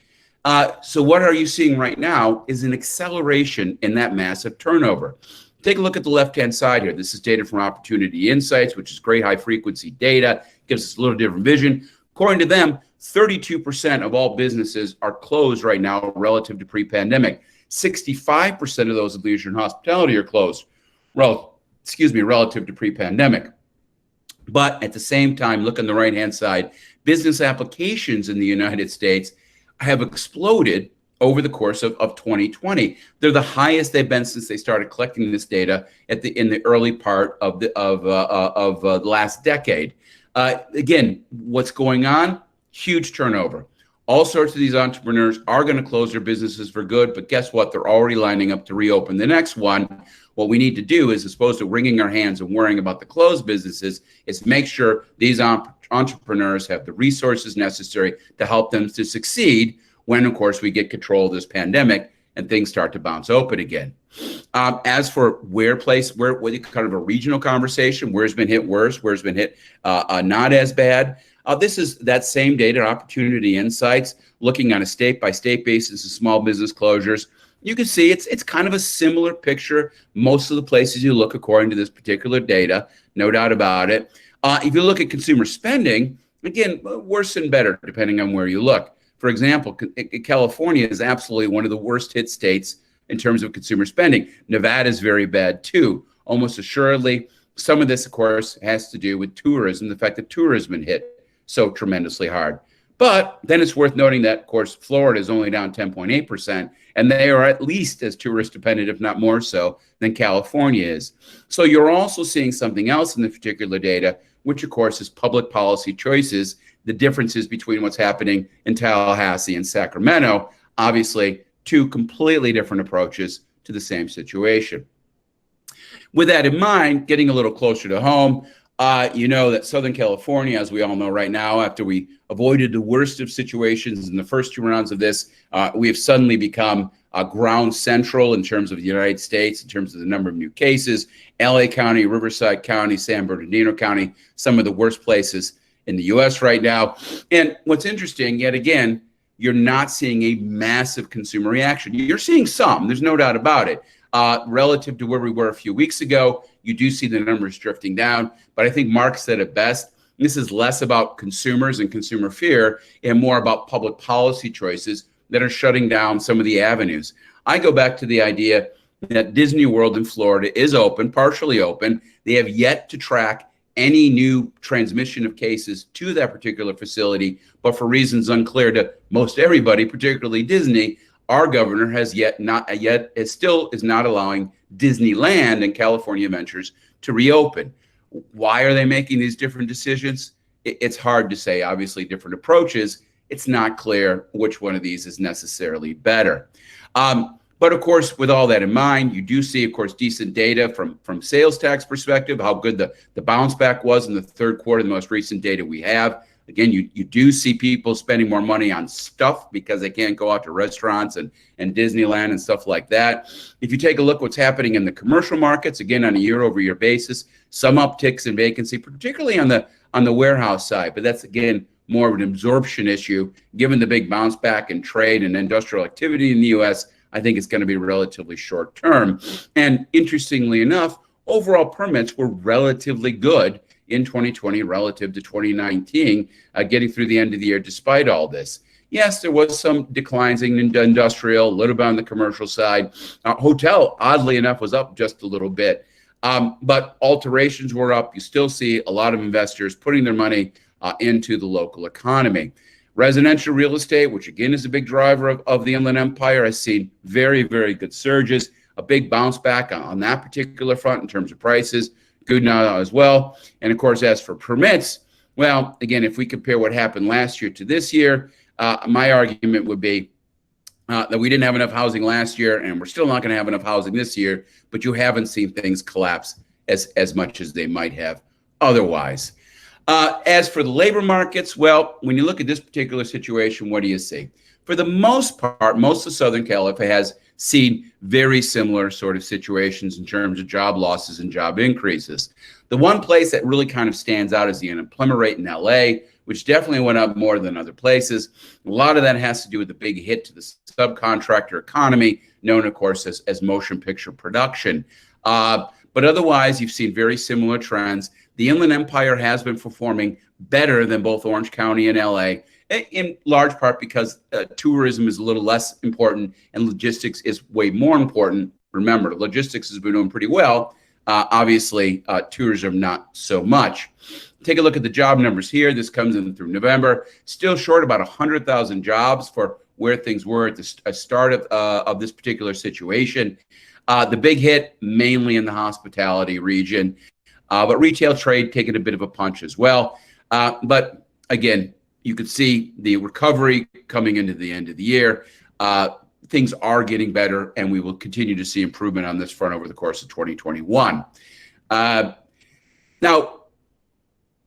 So what are you seeing right now is an acceleration in that massive turnover. Take a look at the left-hand side here. This is data from Opportunity Insights, which is great high-frequency data. Gives us a little different vision. According to them, 32% of all businesses are closed right now relative to pre-pandemic. 65% of those in leisure and hospitality are closed, relative to pre-pandemic. But at the same time, look on the right-hand side, business applications in the United States have exploded over the course of 2020. They're the highest they've been since they started collecting this data in the early part of the last decade. Again, what's going on? Huge turnover. All sorts of these entrepreneurs are going to close their businesses for good, but guess what? They're already lining up to reopen the next one. What we need to do is, as opposed to wringing our hands and worrying about the closed businesses, is make sure these entrepreneurs have the resources necessary to help them to succeed when, of course, we get control of this pandemic and things start to bounce open again. As for where kind of a regional conversation, where's been hit worse, where's been hit not as bad. This is that same data, Opportunity Insights, looking on a state-by-state basis of small business closures. You can see it's kind of a similar picture. Most of the places you look according to this particular data, no doubt about it. If you look at consumer spending, again, worse and better depending on where you look. For example, California is absolutely one of the worst hit states in terms of consumer spending. Nevada is very bad too, almost assuredly. Some of this, of course, has to do with tourism, the fact that tourism hit so tremendously hard. But then it's worth noting that, of course, Florida is only down 10.8%, and they are at least as tourist dependent, if not more so, than California is. So you're also seeing something else in the particular data, which, of course, is public policy choices, the differences between what's happening in Tallahassee and Sacramento, obviously two completely different approaches to the same situation. With that in mind, getting a little closer to home, you know that Southern California, as we all know right now, after we avoided the worst of situations in the first two rounds of this, we have suddenly become ground central in terms of the United States, in terms of the number of new cases. LA County, Riverside County, San Bernardino County, some of the worst places in the US right now. And what's interesting, yet again, you're not seeing a massive consumer reaction. You're seeing some, there's no doubt about it. Relative to where we were a few weeks ago, you do see the numbers drifting down. But I think Mark said it best. This is less about consumers and consumer fear and more about public policy choices that are shutting down some of the avenues. I go back to the idea that Disney World in Florida is open, partially open. They have yet to track any new transmission of cases to that particular facility, but for reasons unclear to most everybody, particularly Disney, our governor has still is not allowing Disneyland and California Adventures to reopen. Why are they making these different decisions? It's hard to say. Obviously, different approaches. It's not clear which one of these is necessarily better. But of course, with all that in mind, you do see, of course, decent data from sales tax perspective, how good the bounce back was in the third quarter, the most recent data we have. Again, you do see people spending more money on stuff because they can't go out to restaurants and Disneyland and stuff like that. If you take a look what's happening in the commercial markets, again, on a year-over-year basis, some upticks in vacancy, particularly on the warehouse side. But that's, again, more of an absorption issue. Given the big bounce back in trade and industrial activity in the U.S., I think it's going to be relatively short term. And interestingly enough, overall permits were relatively good in 2020 relative to 2019, getting through the end of the year despite all this. Yes, there was some declines in industrial, a little bit on the commercial side. Hotel, oddly enough, was up just a little bit. But alterations were up. You still see a lot of investors putting their money into the local economy. Residential real estate, which again is a big driver of the Inland Empire, has seen very, very good surges, a big bounce back on that particular front in terms of prices. Good now as well. And of course, as for permits, well, again, if we compare what happened last year to this year, my argument would be that we didn't have enough housing last year, and we're still not going to have enough housing this year, but you haven't seen things collapse as much as they might have otherwise. As for the labor markets, well, when you look at this particular situation, what do you see? For the most part, most of Southern California has seen very similar sort of situations in terms of job losses and job increases. The one place that really kind of stands out is the unemployment rate in LA, which definitely went up more than other places. A lot of that has to do with the big hit to the subcontractor economy, known, of course, as motion picture production. But otherwise, you've seen very similar trends. The Inland Empire has been performing better than both Orange County and LA, in large part because tourism is a little less important and logistics is way more important. Remember, logistics has been doing pretty well. Obviously, tourism not so much. Take a look at the job numbers here. This comes in through November. Still short about 100,000 jobs for where things were at the start of this particular situation. The big hit mainly in the hospitality region, but retail trade taking a bit of a punch as well. But again, you could see the recovery coming into the end of the year. Things are getting better, and we will continue to see improvement on this front over the course of 2021. Now,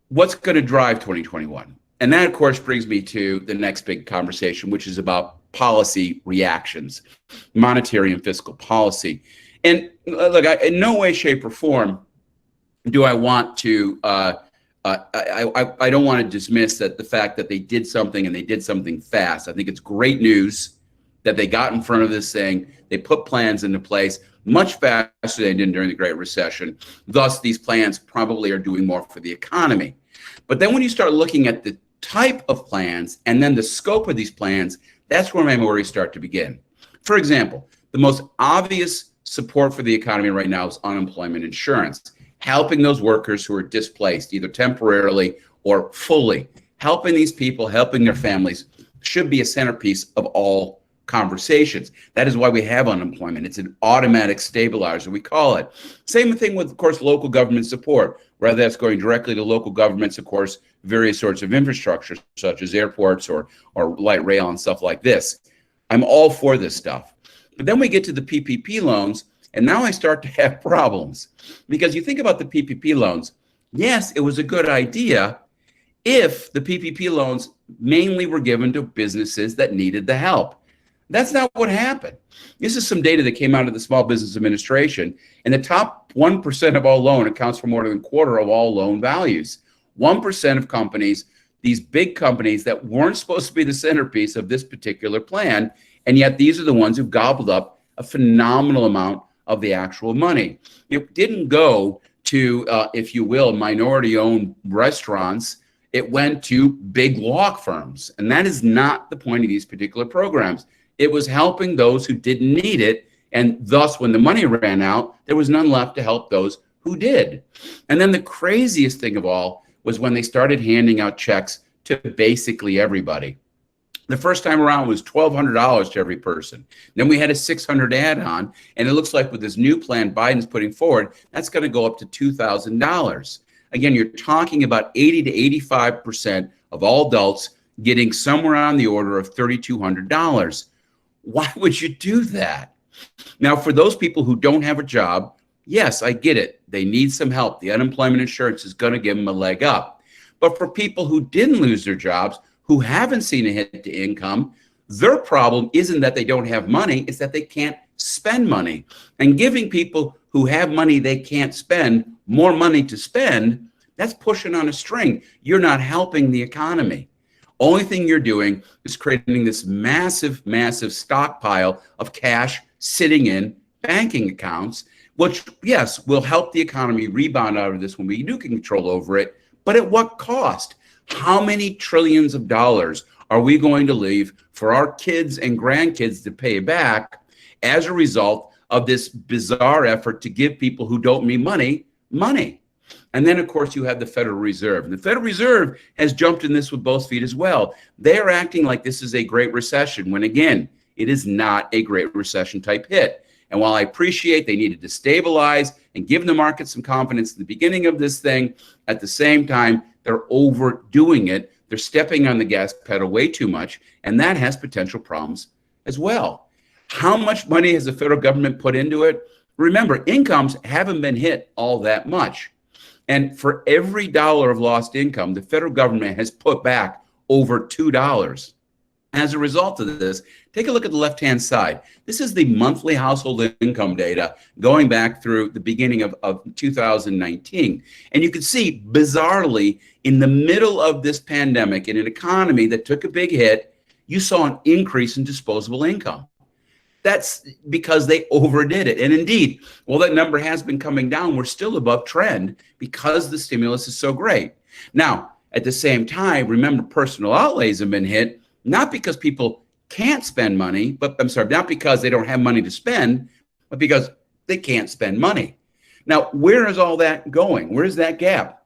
what's going to drive 2021? And that, of course, brings me to the next big conversation, which is about policy reactions, monetary and fiscal policy. And look, in no way, shape, or form do I want to I don't want to dismiss that the fact that they did something and they did something fast. I think it's great news that they got in front of this thing. They put plans into place much faster than they did during the Great Recession. Thus, these plans probably are doing more for the economy. But then when you start looking at the type of plans and then the scope of these plans, that's where my worries start to begin. For example, the most obvious support for the economy right now is unemployment insurance, helping those workers who are displaced, either temporarily or fully. Helping these people, helping their families should be a centerpiece of all conversations. That is why we have unemployment. It's an automatic stabilizer, we call it. Same thing with, of course, local government support, whether that's going directly to local governments, of course, various sorts of infrastructure, such as airports or light rail and stuff like this. I'm all for this stuff. But then we get to the PPP loans, and now I start to have problems. Because you think about the PPP loans, yes, it was a good idea if the PPP loans mainly were given to businesses that needed the help. That's not what happened. This is some data that came out of the Small Business Administration, and the top 1% of all loan accounts for more than a quarter of all loan values. 1% of companies, these big companies that weren't supposed to be the centerpiece of this particular plan, and yet these are the ones who gobbled up a phenomenal amount of the actual money. It didn't go to, if you will, minority-owned restaurants. It went to big law firms, and that is not the point of these particular programs. It was helping those who didn't need it, and thus, when the money ran out, there was none left to help those who did. And then the craziest thing of all was when they started handing out checks to basically everybody. The first time around was $1,200 to every person. Then we had a $600 add-on, and it looks like with this new plan Biden's putting forward, that's going to go up to $2,000. Again, you're talking about 80 to 85% of all adults getting somewhere on the order of $3,200. Why would you do that? Now, for those people who don't have a job, yes, I get it. They need some help. The unemployment insurance is going to give them a leg up. But for people who didn't lose their jobs, who haven't seen a hit to income, their problem isn't that they don't have money, it's that they can't spend money. And giving people who have money they can't spend more money to spend, that's pushing on a string. You're not helping the economy. Only thing you're doing is creating this massive, massive stockpile of cash sitting in banking accounts, which, yes, will help the economy rebound out of this when we do control over it. But at what cost? How many trillions of dollars are we going to leave for our kids and grandkids to pay back as a result of this bizarre effort to give people who don't need money, money? And then, of course, you have the Federal Reserve. And the Federal Reserve has jumped in this with both feet as well. They are acting like this is a Great Recession, when, again, it is not a Great Recession type hit. And while I appreciate they needed to stabilize and give the market some confidence at the beginning of this thing, at the same time, they're overdoing it. They're stepping on the gas pedal way too much, and that has potential problems as well. How much money has the federal government put into it? Remember, incomes haven't been hit all that much. And for every dollar of lost income, the federal government has put back over $2. As a result of this, take a look at the left-hand side. This is the monthly household income data going back through the beginning of 2019. And you can see, bizarrely, in the middle of this pandemic, in an economy that took a big hit, you saw an increase in disposable income. That's because they overdid it. And indeed, while that number has been coming down, we're still above trend because the stimulus is so great. Now, at the same time, remember, personal outlays have been hit, not because people can't spend money, but not because they don't have money to spend, but because they can't spend money. Now, where is all that going? Where is that gap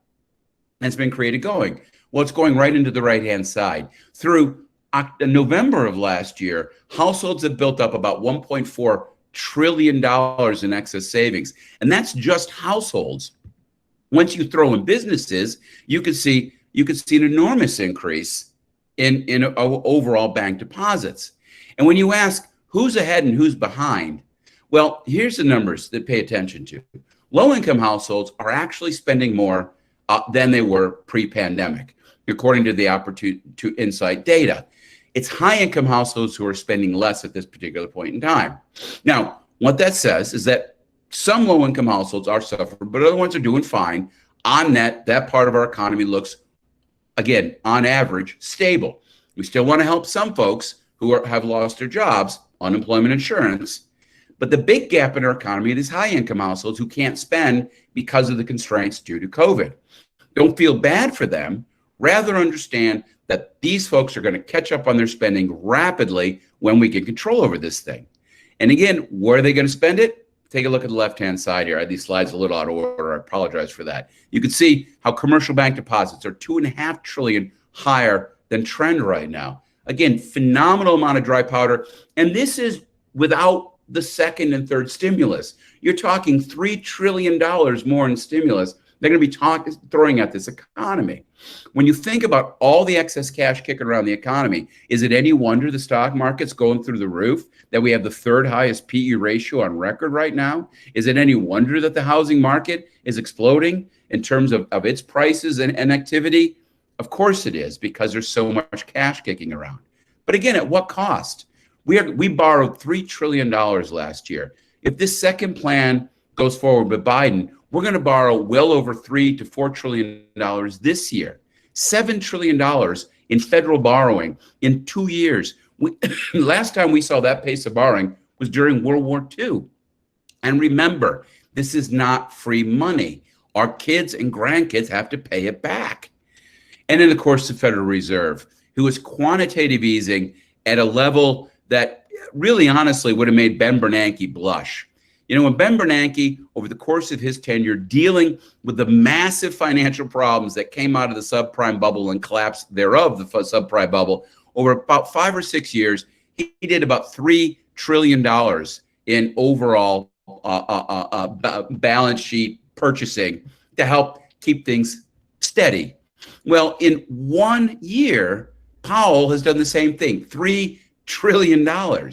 that's been created going? Well, it's going right into the right-hand side. Through November of last year, households have built up about $1.4 trillion in excess savings. And that's just households. Once you throw in businesses, you could see an enormous increase in overall bank deposits. And when you ask who's ahead and who's behind, well, here's the numbers that pay attention to. Low-income households are actually spending more than they were pre-pandemic, according to the Opportunity to Insight data. It's high-income households who are spending less at this particular point in time. Now, what that says is that some low-income households are suffering, but other ones are doing fine. On net, that part of our economy looks, again, on average, stable. We still want to help some folks who have lost their jobs, unemployment insurance. But the big gap in our economy is high-income households who can't spend because of the constraints due to COVID. Don't feel bad for them. Rather understand that these folks are going to catch up on their spending rapidly when we get control over this thing. And again, where are they going to spend it? Take a look at the left-hand side here. I had these slides a little out of order. I apologize for that. You can see how commercial bank deposits are $2.5 trillion higher than trend right now. Again, phenomenal amount of dry powder. And this is without the second and third stimulus. You're talking $3 trillion more in stimulus they're going to be throwing at this economy. When you think about all the excess cash kicking around the economy, is it any wonder the stock market's going through the roof, that we have the third highest PE ratio on record right now? Is it any wonder that the housing market is exploding in terms of its prices and activity? Of course it is, because there's so much cash kicking around. But again, at what cost? We borrowed $3 trillion last year. If this second plan goes forward with Biden, we're going to borrow well over $3 to $4 trillion this year. $7 trillion in federal borrowing in 2 years. Last time we saw that pace of borrowing was during World War II. And remember, this is not free money. Our kids and grandkids have to pay it back. And then, of course, the Federal Reserve, who is quantitative easing at a level that really honestly would have made Ben Bernanke blush. You know, when Ben Bernanke, over the course of his tenure, dealing with the massive financial problems that came out of the subprime bubble and collapse thereof, the subprime bubble, over about 5 or 6 years, he did about $3 trillion in overall balance sheet purchasing to help keep things steady. Well, in 1 year, Powell has done the same thing, $3 trillion.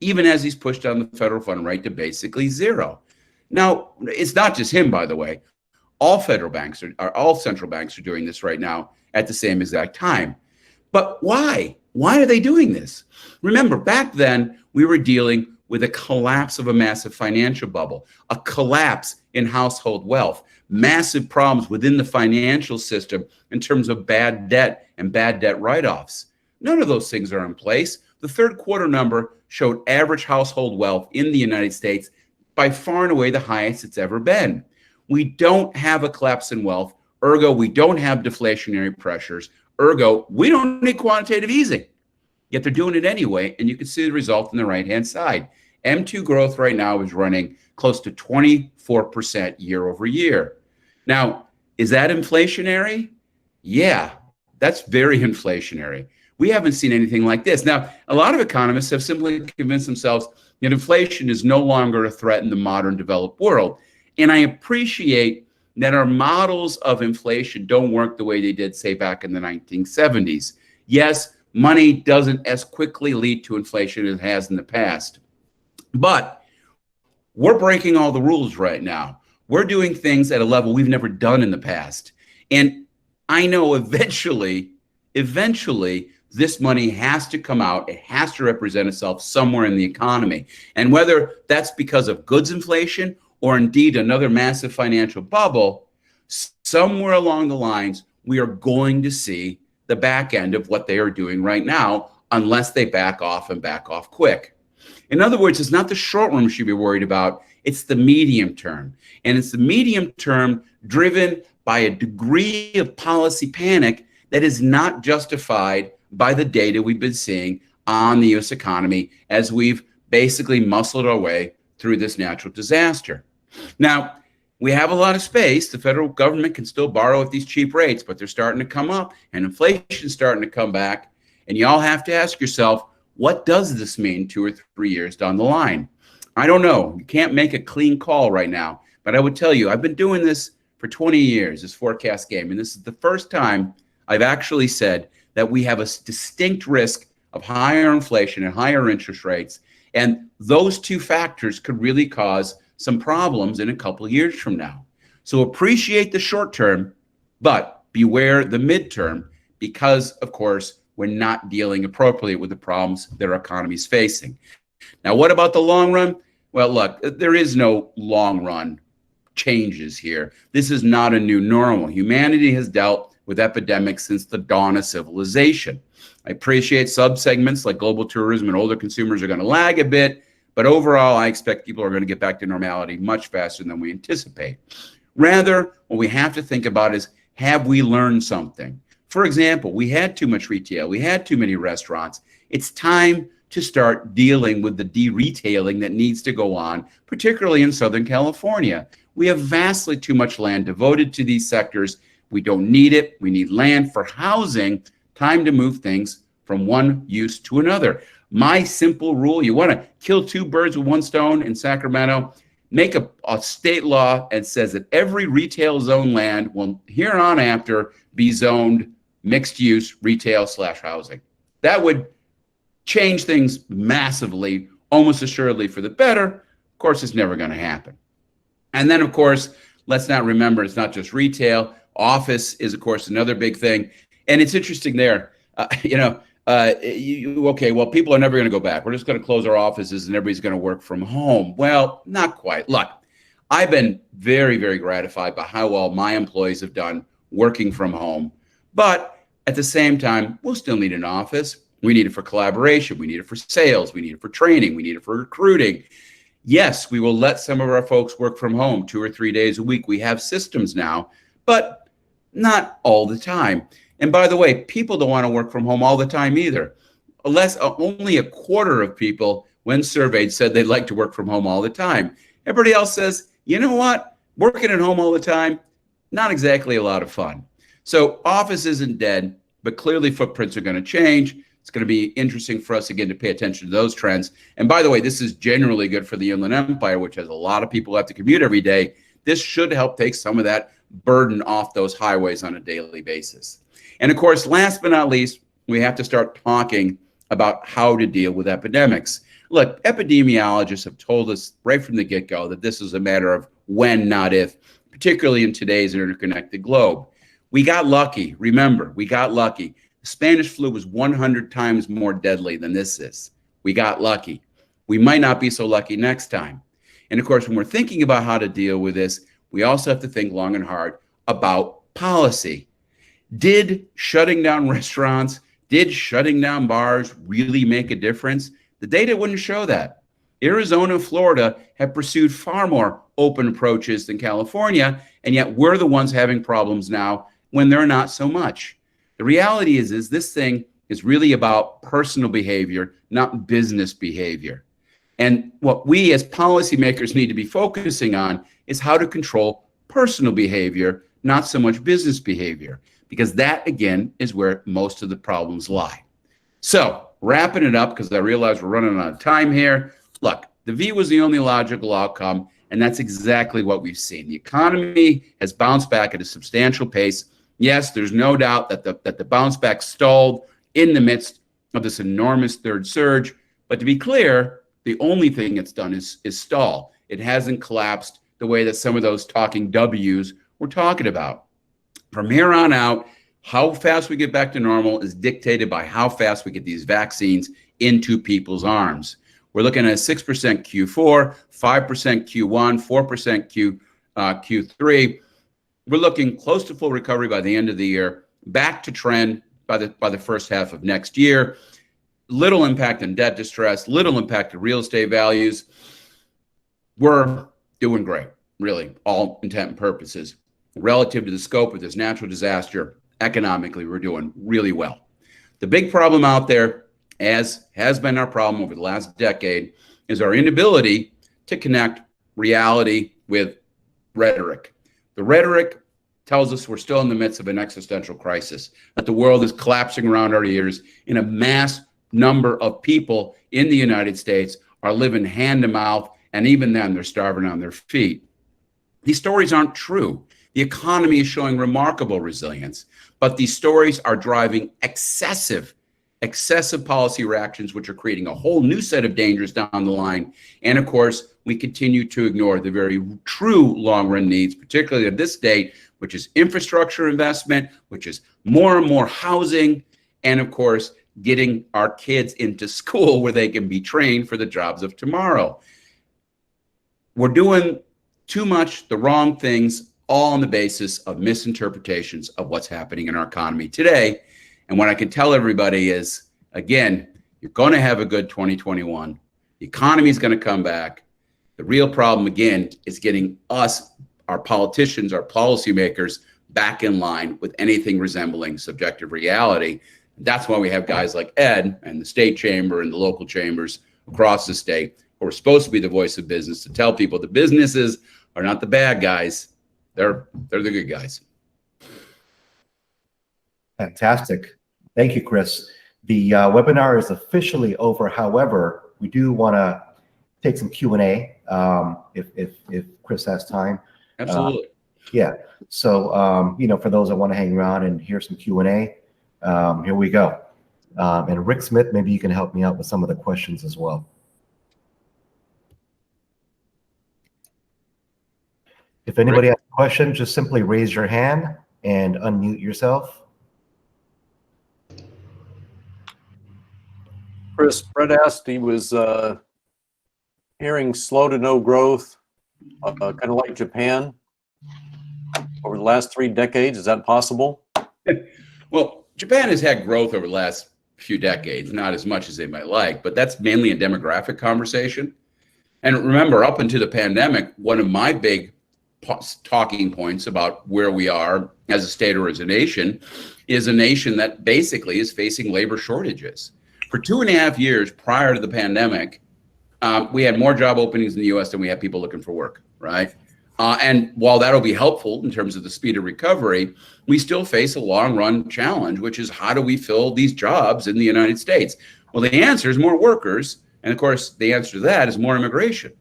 Even as he's pushed down the federal fund rate to basically zero. Now, it's not just him, by the way. All central banks are doing this right now at the same exact time. But why? Why are they doing this? Remember, back then, we were dealing with a collapse of a massive financial bubble, a collapse in household wealth, massive problems within the financial system in terms of bad debt and bad debt write-offs. None of those things are in place. The third quarter number showed average household wealth in the United States by far and away the highest it's ever been. We don't have a collapse in wealth. Ergo, we don't have deflationary pressures. Ergo, we don't need quantitative easing. Yet they're doing it anyway, and you can see the result on the right-hand side. M2 growth right now is running close to 24% year over year. Now, is that inflationary? Yeah, that's very inflationary. We haven't seen anything like this. Now, a lot of economists have simply convinced themselves that inflation is no longer a threat in the modern developed world. And I appreciate that our models of inflation don't work the way they did, say, back in the 1970s. Yes, money doesn't as quickly lead to inflation as it has in the past. But we're breaking all the rules right now. We're doing things at a level we've never done in the past. And I know eventually, this money has to come out. It has to represent itself somewhere in the economy. And whether that's because of goods inflation or indeed another massive financial bubble, somewhere along the lines, we are going to see the back end of what they are doing right now, unless they back off and back off quick. In other words, it's not the short run we should be worried about. It's the medium term. And it's the medium term driven by a degree of policy panic that is not justified by the data we've been seeing on the U.S. economy as we've basically muscled our way through this natural disaster. Now, we have a lot of space. The federal government can still borrow at these cheap rates, but they're starting to come up and inflation's starting to come back. And you all have to ask yourself, what does this mean 2 or 3 years down the line? I don't know. You can't make a clean call right now, but I would tell you, I've been doing this for 20 years, this forecast game, and this is the first time I've actually said that we have a distinct risk of higher inflation and higher interest rates. And those two factors could really cause some problems in a couple of years from now. So appreciate the short term, but beware the midterm, because, of course, we're not dealing appropriately with the problems that our economy is facing. Now, what about the long run? Well, look, there is no long run changes here. This is not a new normal. Humanity has dealt with epidemics since the dawn of civilization. I appreciate subsegments like global tourism and older consumers are going to lag a bit, but overall, I expect people are going to get back to normality much faster than we anticipate. Rather, what we have to think about is, have we learned something? For example, we had too much retail. We had too many restaurants. It's time to start dealing with the de-retailing that needs to go on, particularly in Southern California. We have vastly too much land devoted to these sectors. We don't need it. We need land for housing. Time to move things from one use to another. My simple rule, you want to kill two birds with one stone in Sacramento, make a state law and says that every retail zone land will here on after be zoned mixed use retail / housing. That would change things massively, almost assuredly for the better. Of course, it's never going to happen. And then, of course, let's not remember, it's not just retail. Office is, of course, another big thing. And it's interesting there, okay, well, people are never going to go back. We're just going to close our offices and everybody's going to work from home. Well, not quite. Look, I've been very, very gratified by how well my employees have done working from home. But at the same time, we'll still need an office. We need it for collaboration. We need it for sales. We need it for training. We need it for recruiting. Yes, we will let some of our folks work from home 2 or 3 days a week. We have systems now, but not all the time. And by the way, people don't want to work from home all the time either. Only a quarter of people, when surveyed, said they'd like to work from home all the time. Everybody else says, you know what? Working at home all the time, not exactly a lot of fun. So office isn't dead, but clearly footprints are going to change. It's going to be interesting for us, again, to pay attention to those trends. And by the way, this is generally good for the Inland Empire, which has a lot of people who have to commute every day. This should help take some of that burden off those highways on a daily basis. And of course, last but not least, we have to start talking about how to deal with epidemics. Look, epidemiologists have told us right from the get-go that this is a matter of when, not if, particularly in today's interconnected globe. We got lucky. Remember, we got lucky. The Spanish flu was 100 times more deadly than this is. We got lucky. We might not be so lucky next time. And of course, when we're thinking about how to deal with this, we also have to think long and hard about policy. Did shutting down restaurants, did shutting down bars really make a difference? The data wouldn't show that. Arizona and Florida have pursued far more open approaches than California, and yet we're the ones having problems now when they're not so much. The reality is this thing is really about personal behavior, not business behavior. And what we as policymakers need to be focusing on is how to control personal behavior, not so much business behavior, because that, again, is where most of the problems lie. So wrapping it up, because I realize we're running out of time here. Look, the V was the only logical outcome, and that's exactly what we've seen. The economy has bounced back at a substantial pace. Yes, there's no doubt that the bounce back stalled in the midst of this enormous third surge. But to be clear, the only thing it's done is stall. It hasn't collapsed the way that some of those talking W's were talking about. From here on out, how fast we get back to normal is dictated by how fast we get these vaccines into people's arms. We're looking at 6% Q4, 5% Q1, 4% Q3. We're looking close to full recovery by the end of the year, back to trend by the first half of next year. Little impact on debt distress, little impact on real estate values. We're doing great, really, all intent and purposes. Relative to the scope of this natural disaster, economically, we're doing really well. The big problem out there, as has been our problem over the last decade, is our inability to connect reality with rhetoric. The rhetoric tells us we're still in the midst of an existential crisis, that the world is collapsing around our ears, and a mass number of people in the United States are living hand to mouth, and even then they're starving on their feet. These stories aren't true. The economy is showing remarkable resilience, but these stories are driving excessive policy reactions, which are creating a whole new set of dangers down the line. And of course, we continue to ignore the very true long-run needs, particularly at this date, which is infrastructure investment, which is more and more housing, and of course, getting our kids into school where they can be trained for the jobs of tomorrow. We're doing too much the wrong things, all on the basis of misinterpretations of what's happening in our economy today. And what I can tell everybody is, again, you're going to have a good 2021. The economy is going to come back. The real problem, again, is getting us, our politicians, our policymakers, back in line with anything resembling subjective reality. That's why we have guys like Ed and the state chamber and the local chambers across the state who are supposed to be the voice of business, to tell people the businesses are not the bad guys. They're the good guys. Fantastic. Thank you, Chris. The webinar is officially over. However, we do want to take some Q&A if Chris has time. Absolutely. Yeah. So, for those that want to hang around and hear some Q&A, here we go. And Rick Smith, maybe you can help me out with some of the questions as well. If anybody has a question, just simply raise your hand and unmute yourself. Chris, Brett asked, he was hearing slow to no growth, kind of like Japan over the last 3 decades. Is that possible? Well, Japan has had growth over the last few decades, not as much as they might like, but that's mainly a demographic conversation. And remember, up until the pandemic, one of my big talking points about where we are as a state or as a nation is a nation that basically is facing labor shortages. For 2.5 years prior to the pandemic, we had more job openings in the US than we had people looking for work, right? And while that'll be helpful in terms of the speed of recovery, we still face a long run challenge, which is how do we fill these jobs in the United States? Well, the answer is more workers. And of course, the answer to that is more immigration.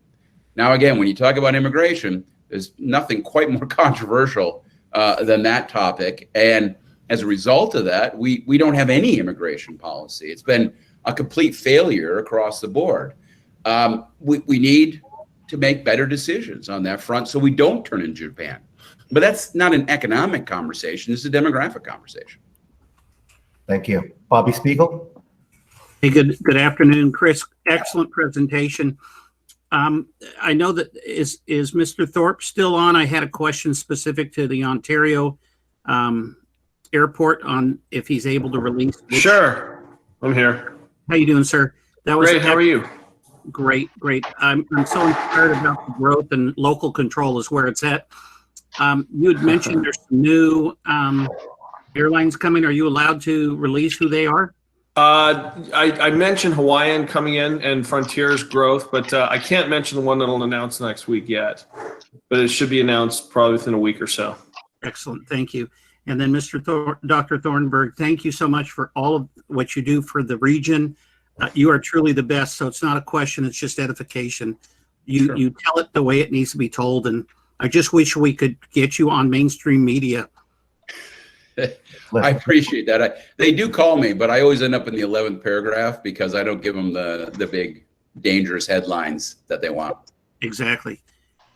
Now, again, when you talk about immigration, there's nothing quite more controversial than that topic. And as a result of that, we don't have any immigration policy. It's been a complete failure across the board. We need to make better decisions on that front so we don't turn into Japan. But that's not an economic conversation. It's a demographic conversation. Thank you. Bobby Spiegel? Hey, good afternoon, Chris. Excellent presentation. I know that is Mr. Thorpe still on? I had a question specific to the Ontario airport on if he's able to release. Sure, I'm here. How you doing, sir? That was Great. How are you? Great. I'm so inspired about the growth, and local control is where it's at. You had mentioned there's some new airlines coming. Are you allowed to release who they are? I mentioned Hawaiian coming in and Frontier's growth, but I can't mention the one that'll announce next week yet. But it should be announced probably within a week or so. Excellent. Thank you. And then Dr. Thornberg, thank you so much for all of what you do for the region. You are truly the best. So it's not a question. It's just edification. Sure. You tell it the way it needs to be told. And I just wish we could get you on mainstream media. I appreciate that. They do call me, but I always end up in the 11th paragraph because I don't give them the big dangerous headlines that they want. Exactly.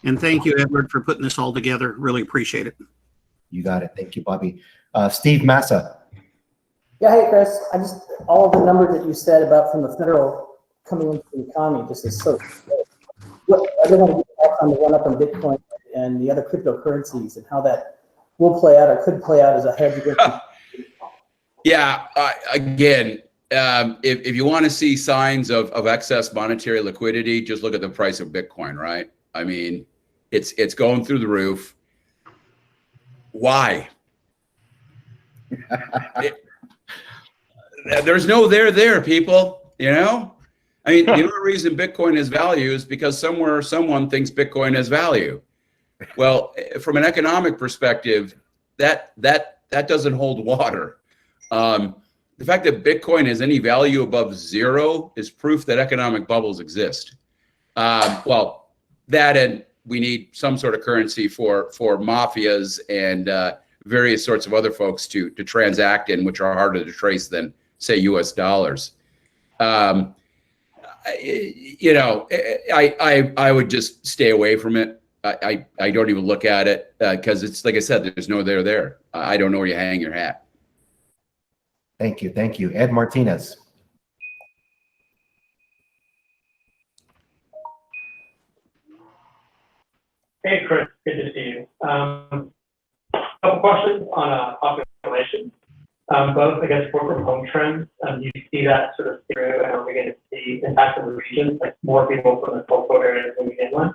And thank you, Edward, for putting this all together. Really appreciate it. You got it. Thank you, Bobby. Steve Massa. Yeah, hey, Chris. All of the numbers that you said about from the federal coming into the economy just is so good. I don't want to get back on the run up on Bitcoin and the other cryptocurrencies and how that will play out or could play out as a hedge against. Yeah, again, if you want to see signs of excess monetary liquidity, just look at the price of Bitcoin, right? I mean, it's going through the roof. Why? There's no there, people, you know? I mean, the only reason Bitcoin has value is because somewhere someone thinks Bitcoin has value. Well, from an economic perspective, that doesn't hold water. The fact that Bitcoin has any value above zero is proof that economic bubbles exist. Well, that and we need some sort of currency for mafias and various sorts of other folks to transact in, which are harder to trace than, say, US dollars. You know, I would just stay away from it. I don't even look at it because it's like I said, there's no there. I don't know where you hang your hat. Thank you. Thank you. Ed Martinez. Hey, Chris, good to see you. Couple questions on population. Both, I guess, work from home trends. You see that sort of through, and we're beginning to see impact on the regions, like more people from the coastal areas moving inland.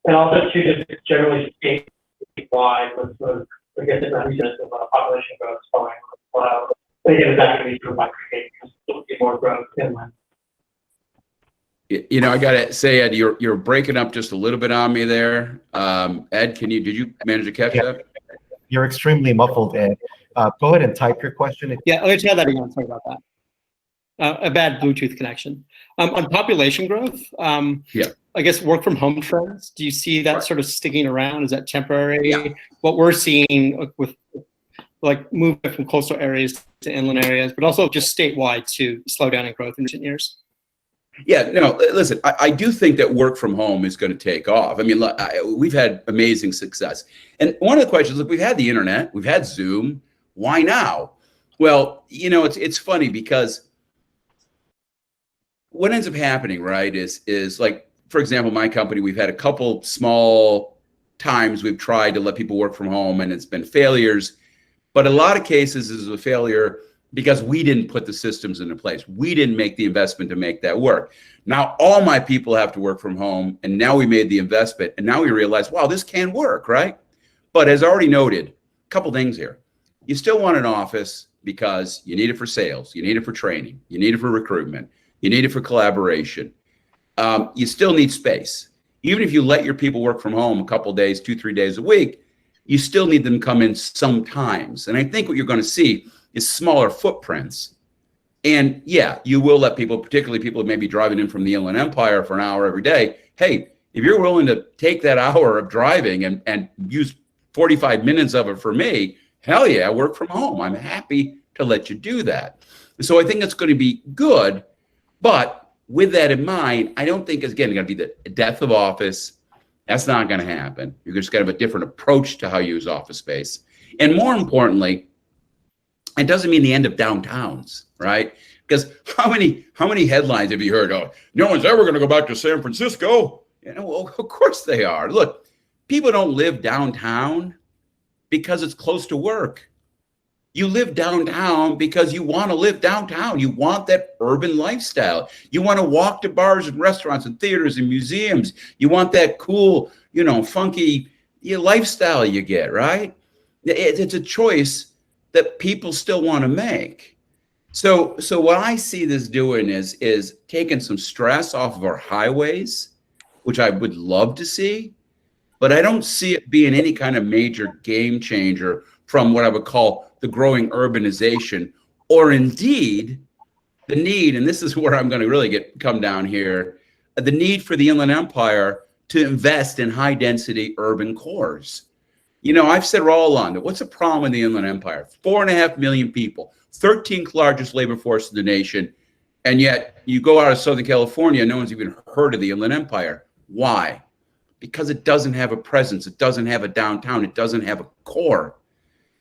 And also, too, just generally statewide, with I guess, different regions of population growth following slow. But again, is that going to be driven by creating more growth inland? You know, I gotta say, Ed, you're breaking up just a little bit on me there. Ed, did you manage to catch that? You're extremely muffled, Ed. Go ahead and type your question. Yeah, let's try that again. Sorry about that. A bad Bluetooth connection. On population growth, Yeah. I guess work from home trends, do you see that sort of sticking around? Is that temporary? Yeah. What we're seeing with like movement from coastal areas to inland areas, but also just statewide to slow down in growth in recent years? Yeah, no, listen, I do think that work from home is going to take off. I mean, look, we've had amazing success. And one of the questions, look, we've had the internet, we've had Zoom. Why now? Well, you know, it's funny because what ends up happening, right, is like, for example, my company, we've had a couple small times we've tried to let people work from home and it's been failures. But a lot of cases is a failure because we didn't put the systems into place. We didn't make the investment to make that work. Now all my people have to work from home, and now we made the investment, and now we realize, wow, this can work, right? But as already noted, a couple things here. You still want an office because you need it for sales, you need it for training, you need it for recruitment, you need it for collaboration. You still need space. Even if you let your people work from home a couple days, 2-3 days a week, you still need them to come in sometimes. And I think what you're going to see is smaller footprints. And yeah, you will let people, particularly people who may be driving in from the Inland Empire for an hour every day. Hey, if you're willing to take that hour of driving and use 45 minutes of it for me, hell yeah, work from home. I'm happy to let you do that. So I think it's going to be good. But with that in mind, I don't think it's, again, going to be the death of office. That's not going to happen. You're just going to have a different approach to how you use office space. And more importantly, it doesn't mean the end of downtowns, right? Because how many headlines have you heard? Oh, no one's ever going to go back to San Francisco. You know, well, of course they are. Look, people don't live downtown because it's close to work. You live downtown because you want to live downtown. You want that urban lifestyle. You want to walk to bars and restaurants and theaters and museums. You want that cool, you know, funky lifestyle you get, right? It's a choice that people still want to make. So what I see this doing is taking some stress off of our highways, which I would love to see, but I don't see it being any kind of major game changer from what I would call the growing urbanization, or indeed the need, and this is where I'm going to really come down here, the need for the Inland Empire to invest in high density urban cores. You know, I've said all along, what's the problem in the Inland Empire? 4.5 million people, 13th largest labor force in the nation, and yet you go out of Southern California, no one's even heard of the Inland Empire. Why? Because it doesn't have a presence, it doesn't have a downtown, it doesn't have a core.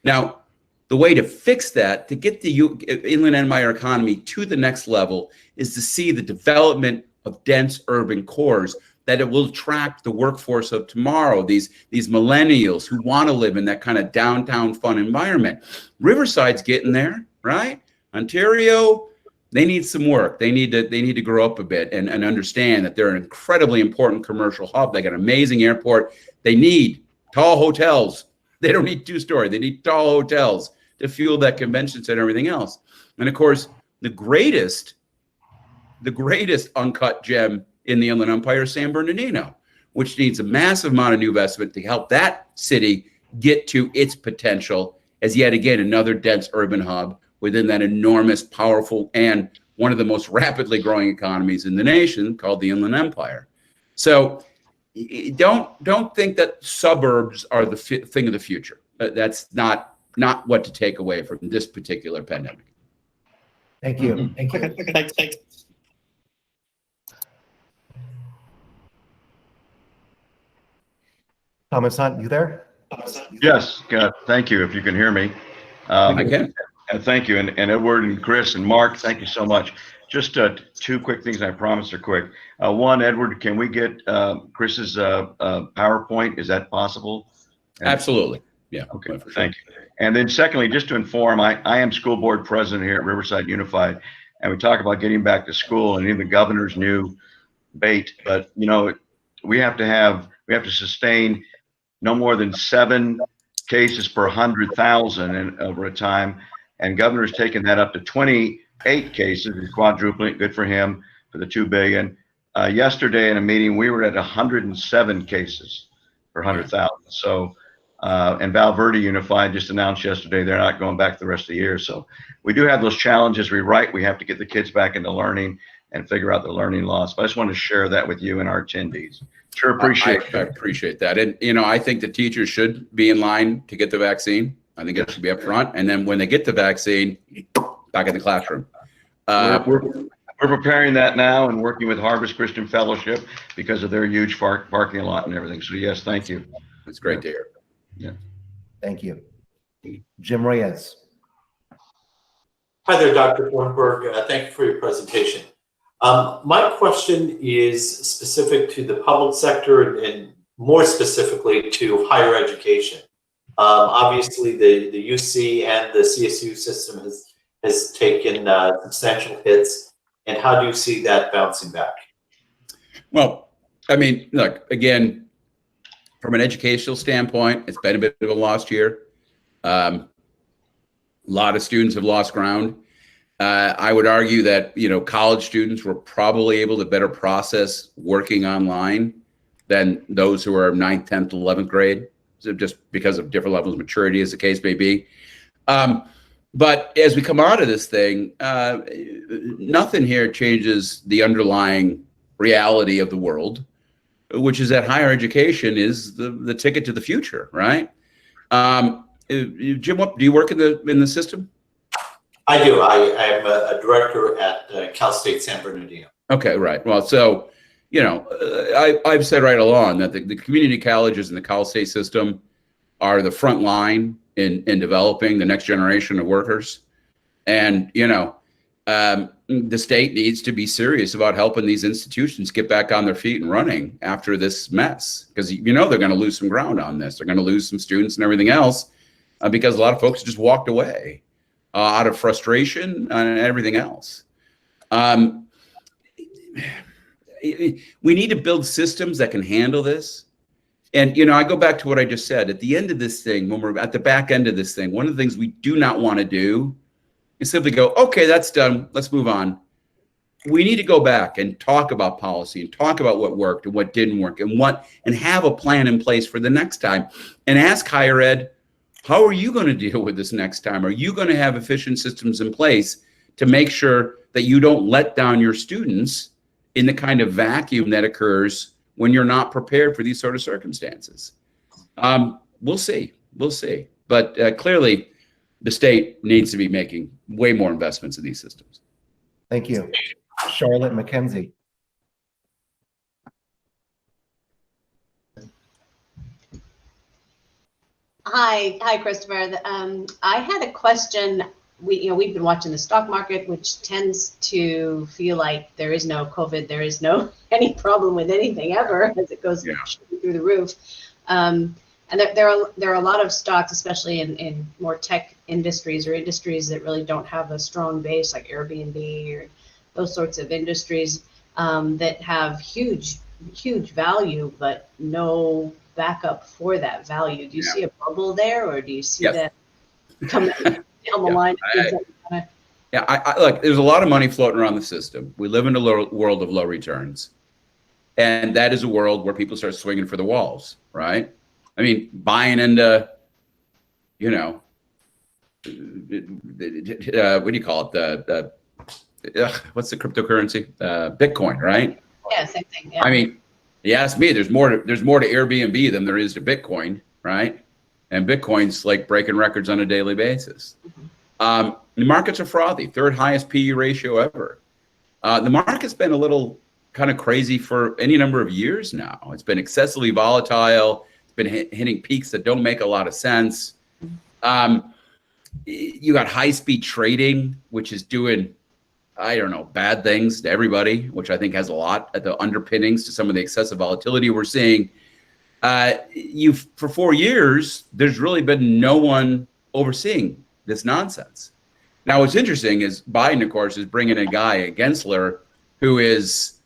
Now, the way to fix that, to get the Inland Empire economy to the next level, is to see the development of dense urban cores, that it will attract the workforce of tomorrow, these millennials who want to live in that kind of downtown fun environment. Riverside's getting there, right? Ontario, they need some work. They need to grow up a bit and understand that they're an incredibly important commercial hub. They got an amazing airport. They need tall hotels. They don't need two-story. They need tall hotels to fuel that convention center and everything else. And of course, the greatest uncut gem in the Inland Empire is San Bernardino, which needs a massive amount of new investment to help that city get to its potential as yet again another dense urban hub within that enormous, powerful, and one of the most rapidly growing economies in the nation called the Inland Empire. So don't think that suburbs are the thing of the future. That's not what to take away from this particular pandemic. Thank you. Thank you. Okay, thanks. Thomas Hunt, you there? Yes, thank you. If you can hear me. I can. Thank you. And Edward and Chris and Mark, thank you so much. Just two quick things, I promise are quick. One, Edward, can we get Chris's PowerPoint? Is that possible? Absolutely. Yeah. Okay, Sure. thank you. And then secondly, just to inform, I am school board president here at Riverside Unified, and we talk about getting back to school, and even the governor's new bait. But you know, we have to sustain no more than 7 cases per 100,000 over a time, and governor's taken that up to 28 cases. He's quadrupling. Good for him for the 2 billion. Yesterday in a meeting, we were at 107 cases per 100,000. So. And Val Verde Unified just announced yesterday they're not going back the rest of the year. So we do have those challenges. We have to get the kids back into learning and figure out the learning loss. But I just wanted to share that with you and our attendees. Sure appreciate it. I appreciate that. And, you know, I think the teachers should be in line to get the vaccine. I think it should be up front. And then when they get the vaccine, back in the classroom. We're preparing that now and working with Harvest Christian Fellowship because of their huge parking lot and everything. So yes, thank you. It's great to hear. Yeah. Thank you. Jim Reyes. Hi there, Dr. Thornberg. Thank you for your presentation. My question is specific to the public sector and more specifically to higher education. Obviously, the UC and the CSU system has taken substantial hits. And how do you see that bouncing back? Well, I mean, look, again, from an educational standpoint, it's been a bit of a lost year. A lot of students have lost ground. I would argue that, you know, college students were probably able to better process working online than those who are 9th, 10th, 11th grade, so just because of different levels of maturity, as the case may be. But as we come out of this thing, nothing here changes the underlying reality of the world, which is that higher education is the ticket to the future, right? Jim, do you work in the system? I do. I am a director at Cal State San Bernardino. Okay, right. Well, so, you know, I've said right along that the community colleges in the Cal State system are the front line in developing the next generation of workers. And, you know, the state needs to be serious about helping these institutions get back on their feet and running after this mess, because you know they're going to lose some ground on this. They're going to lose some students and everything else because a lot of folks just walked away out of frustration and everything else. We need to build systems that can handle this. And, you know, I go back to what I just said. At the end of this thing, when we're at the back end of this thing, one of the things we do not want to do is simply go, okay, that's done. Let's move on. We need to go back and talk about policy and talk about what worked and what didn't work and have a plan in place for the next time, and ask higher ed, how are you going to deal with this next time? Are you going to have efficient systems in place to make sure that you don't let down your students in the kind of vacuum that occurs when you're not prepared for these sort of circumstances? We'll see. But clearly, the state needs to be making way more investments in these systems. Thank you. Charlotte McKenzie. Hi, Christopher. I had a question. We've been watching the stock market, which tends to feel like there is no COVID, there is no any problem with anything ever as it goes through the roof. And there are a lot of stocks, especially in more tech industries or industries that really don't have a strong base, like Airbnb or those sorts of industries that have huge value, but no backup for that value. Do you see a bubble there, or do you see that coming down the line? Look, there's a lot of money floating around the system. We live in a world of low returns. And that is a world where people start swinging for the walls, right? I mean, buying into, you know, what do you call it? What's the cryptocurrency? Bitcoin, right? Yeah, same thing. Yeah. I mean, you ask me, there's more to Airbnb than there is to Bitcoin, right? And Bitcoin's like breaking records on a daily basis. The markets are frothy, third highest PE ratio ever. The market's been a little kind of crazy for any number of years now. It's been excessively volatile. It's been hitting peaks that don't make a lot of sense. You got high-speed trading, which is doing, I don't know, bad things to everybody, which I think has a lot at the underpinnings to some of the excessive volatility we're seeing. For 4 years, there's really been no one overseeing this nonsense. Now, what's interesting is Biden, of course, is bringing a guy, a Gensler, who is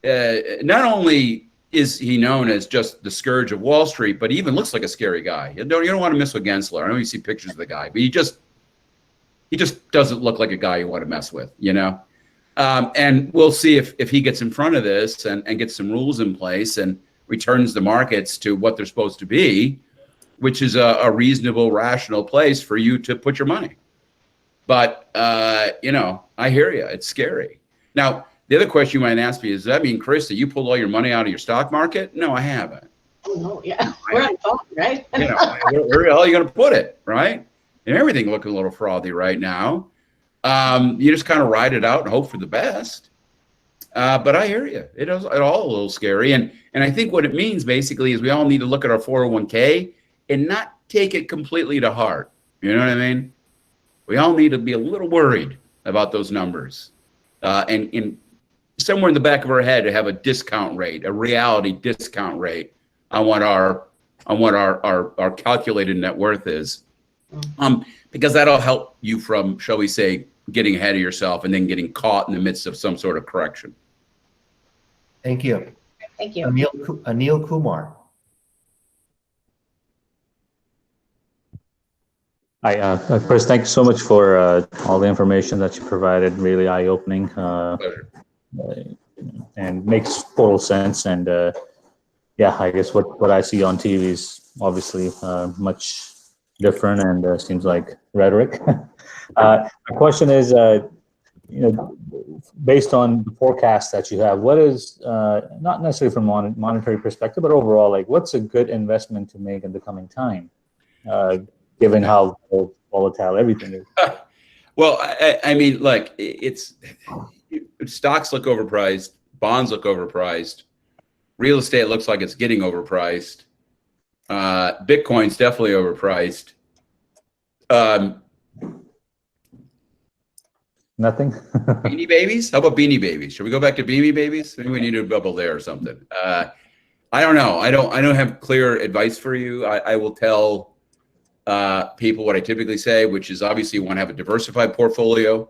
not only is he known as just the scourge of Wall Street, but he even looks like a scary guy. You don't want to mess with Gensler. I know you see pictures of the guy, but he just doesn't look like a guy you want to mess with, you know? And we'll see if he gets in front of this and gets some rules in place and returns the markets to what they're supposed to be, which is a reasonable, rational place for you to put your money. But, you know, I hear you. It's scary. Now, the other question you might ask me is, does that mean, Chris, that you pulled all your money out of your stock market? No, I haven't. Oh, no, yeah. We're on phone, right? You know, where the hell are you going to put it, right? And everything looking a little frothy right now. You just kind of ride it out and hope for the best. But I hear you. It all a little scary. And I think what it means basically is we all need to look at our 401k and not take it completely to heart. You know what I mean? We all need to be a little worried about those numbers. And somewhere in the back of our head to have a discount rate, a reality discount rate on what our calculated net worth is. Because that'll help you from, shall we say, getting ahead of yourself and then getting caught in the midst of some sort of correction. Thank you. Thank you. Anil Kumar. Hi, Chris, thank you so much for all the information that you provided. Really eye-opening and makes total sense. And yeah, I guess what I see on TV is obviously much different and seems like rhetoric. My question is, based on the forecast that you have, what is, not necessarily from a monetary perspective, but overall, like what's a good investment to make in the coming time, given how volatile everything is? Well, I mean, look, stocks look overpriced, bonds look overpriced, real estate looks like it's getting overpriced, Bitcoin's definitely overpriced. Nothing. Beanie Babies? How about Beanie Babies? Should we go back to Beanie Babies? Maybe we need a bubble there or something. I don't know. I don't have clear advice for you. I will tell people what I typically say, which is obviously you want to have a diversified portfolio.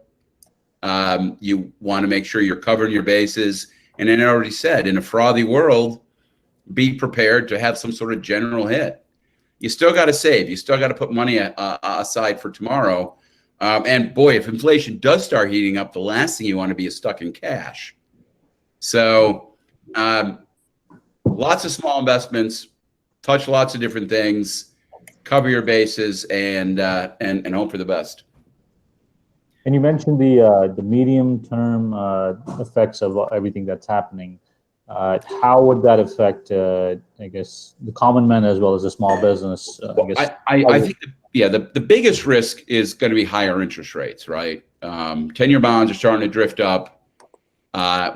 You want to make sure you're covering your bases. And then I already said, in a frothy world, be prepared to have some sort of general hit. You still got to save. You still got to put money aside for tomorrow. And boy, if inflation does start heating up, the last thing you want to be is stuck in cash. So lots of small investments, touch lots of different things, cover your bases, and hope for the best. And you mentioned the medium-term effects of everything that's happening. How would that affect, I guess, the common man as well as the small business? I think, the biggest risk is going to be higher interest rates, right? 10-year bonds are starting to drift up.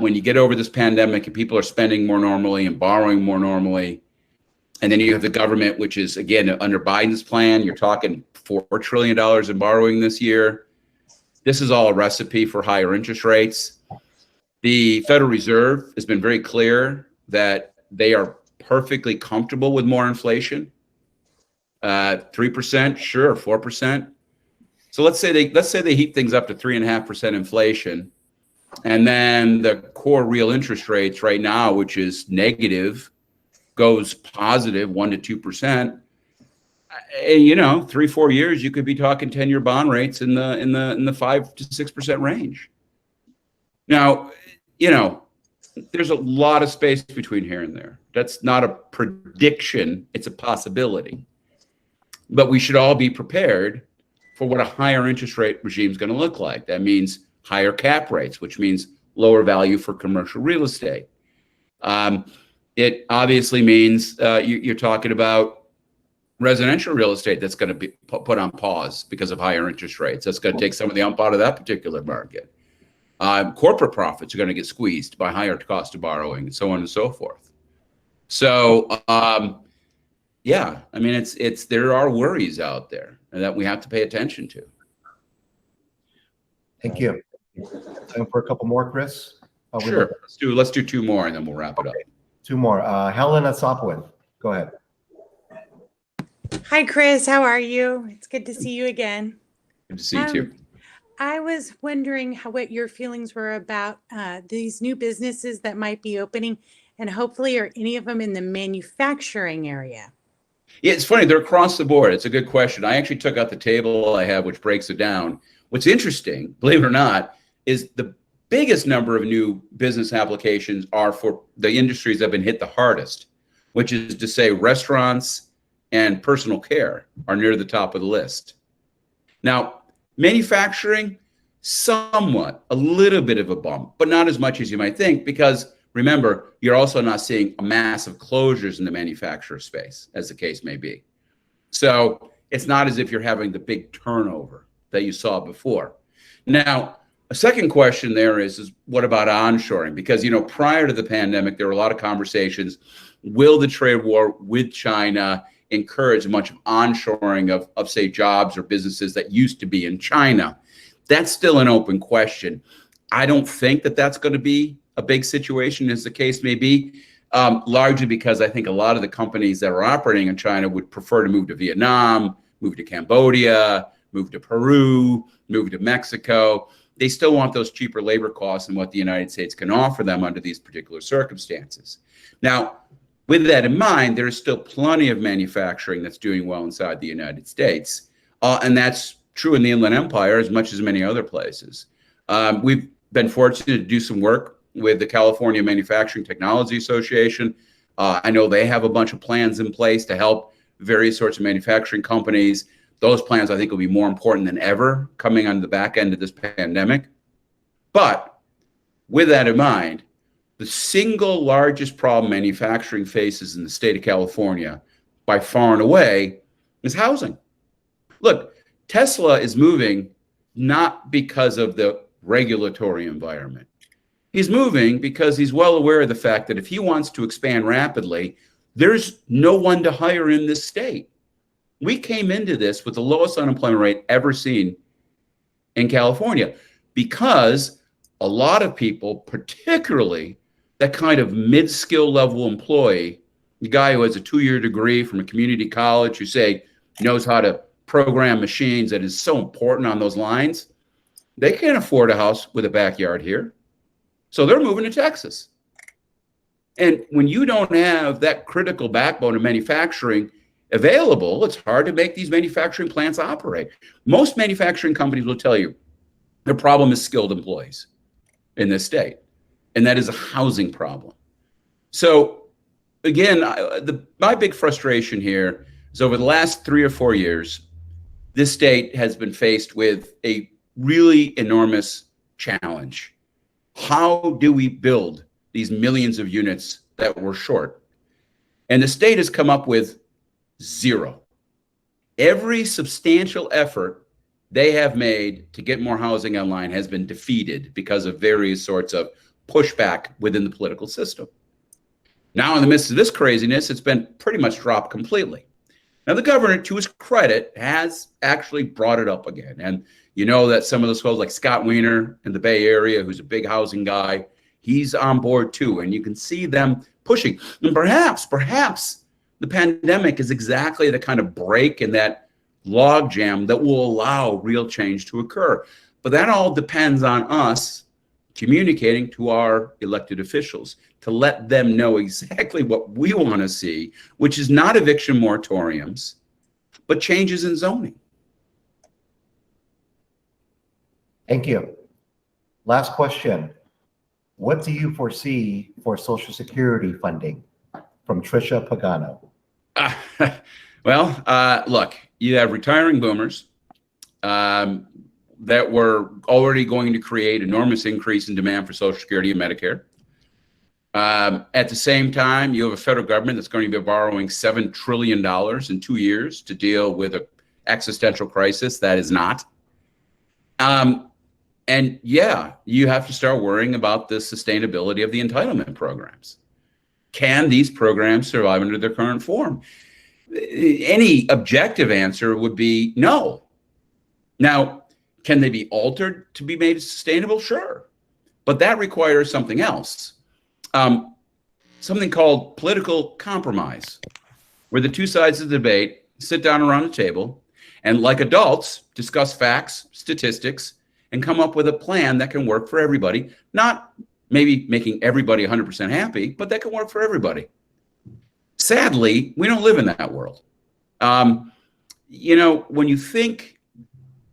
When you get over this pandemic and people are spending more normally and borrowing more normally, and then you have the government, which is, again, under Biden's plan, you're talking $4 trillion in borrowing this year. This is all a recipe for higher interest rates. The Federal Reserve has been very clear that they are perfectly comfortable with more inflation. 3%, sure, 4%. So let's say they heat things up to 3.5% inflation, and then the core real interest rates right now, which is negative, goes positive 1 to 2%. 3-4 years, you could be talking 10-year bond rates in the 5 to 6% range. Now, there's a lot of space between here and there. That's not a prediction, it's a possibility. But we should all be prepared for what a higher interest rate regime is going to look like. That means higher cap rates, which means lower value for commercial real estate. It obviously means you're talking about residential real estate that's going to be put on pause because of higher interest rates. That's going to take some of the ump out of that particular market. Corporate profits are going to get squeezed by higher cost of borrowing and so on and so forth. So yeah, I mean, there are worries out there that we have to pay attention to. Thank you. Time for a couple more, Chris? Sure. Let's do two more and then we'll wrap it up. Two more. Helen at Sopwith. Go ahead. Hi, Chris. How are you? It's good to see you again. Good to see you too. I was wondering what your feelings were about these new businesses that might be opening, and hopefully are any of them in the manufacturing area? Yeah, it's funny. They're across the board. It's a good question. I actually took out the table I have, which breaks it down. What's interesting, believe it or not, is the biggest number of new business applications are for the industries that have been hit the hardest, which is to say restaurants and personal care are near the top of the list. Now, manufacturing, somewhat, a little bit of a bump, but not as much as you might think, because remember, you're also not seeing massive closures in the manufacturer space, as the case may be. So it's not as if you're having the big turnover that you saw before. Now, a second question there is what about onshoring? Because, prior to the pandemic, there were a lot of conversations. Will the trade war with China encourage much of onshoring of say, jobs or businesses that used to be in China? That's still an open question. I don't think that that's going to be a big situation, as the case may be, largely because I think a lot of the companies that are operating in China would prefer to move to Vietnam, move to Cambodia, move to Peru, move to Mexico. They still want those cheaper labor costs and what the United States can offer them under these particular circumstances. Now, with that in mind, there is still plenty of manufacturing that's doing well inside the United States. And that's true in the Inland Empire as much as many other places. We've been fortunate to do some work with the California Manufacturing Technology Association. I know they have a bunch of plans in place to help various sorts of manufacturing companies. Those plans, I think, will be more important than ever coming on the back end of this pandemic. But with that in mind, the single largest problem manufacturing faces in the state of California, by far and away, is housing. Look, Tesla is moving not because of the regulatory environment. He's moving because he's well aware of the fact that if he wants to expand rapidly, there's no one to hire in this state. We came into this with the lowest unemployment rate ever seen in California because a lot of people, particularly that kind of mid-skill level employee, the guy who has a 2-year degree from a community college who say knows how to program machines that is so important on those lines, they can't afford a house with a backyard here. So they're moving to Texas. And when you don't have that critical backbone of manufacturing available, it's hard to make these manufacturing plants operate. Most manufacturing companies will tell you their problem is skilled employees in this state, and that is a housing problem. So again, my big frustration here is over the last 3 or 4 years, this state has been faced with a really enormous challenge. How do we build these millions of units that we're short? And the state has come up with zero. Every substantial effort they have made to get more housing online has been defeated because of various sorts of pushback within the political system. Now, in the midst of this craziness, it's been pretty much dropped completely. Now, the governor, to his credit, has actually brought it up again. And you know that some of those folks like Scott Wiener in the Bay Area, who's a big housing guy, he's on board too. And you can see them pushing. And perhaps the pandemic is exactly the kind of break in that logjam that will allow real change to occur. But that all depends on us communicating to our elected officials to let them know exactly what we want to see, which is not eviction moratoriums, but changes in zoning. Thank you. Last question. What do you foresee for Social Security funding? From Tricia Pagano. Look, you have retiring boomers that were already going to create enormous increase in demand for Social Security and Medicare. At the same time, you have a federal government that's going to be borrowing $7 trillion in 2 years to deal with an existential crisis that is not. And yeah, you have to start worrying about the sustainability of the entitlement programs. Can these programs survive under their current form? any objective answer would be no. Now, can they be altered to be made sustainable? Sure. But that requires something else, something called political compromise, where the two sides of the debate sit down around a table and, like adults, discuss facts, statistics, and come up with a plan that can work for everybody. Not maybe making everybody 100% happy, but that can work for everybody. Sadly, we don't live in that world. You know, when you think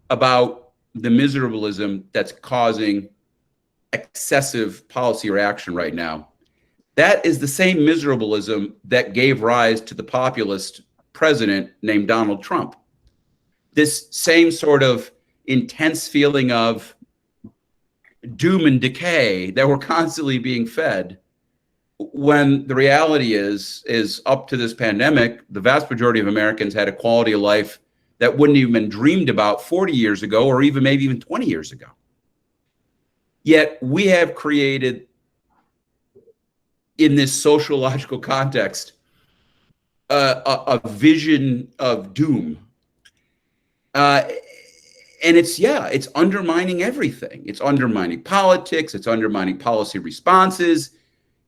about the miserablism that's causing excessive policy reaction right now, that is the same miserablism that gave rise to the populist president named Donald Trump. This same sort of intense feeling of doom and decay that we're constantly being fed, when the reality is up to this pandemic, the vast majority of Americans had a quality of life that wouldn't even been dreamed about 40 years ago, or even maybe even 20 years ago. Yet we have created, in this sociological context, a vision of doom. And it's undermining everything. It's undermining politics. It's undermining policy responses.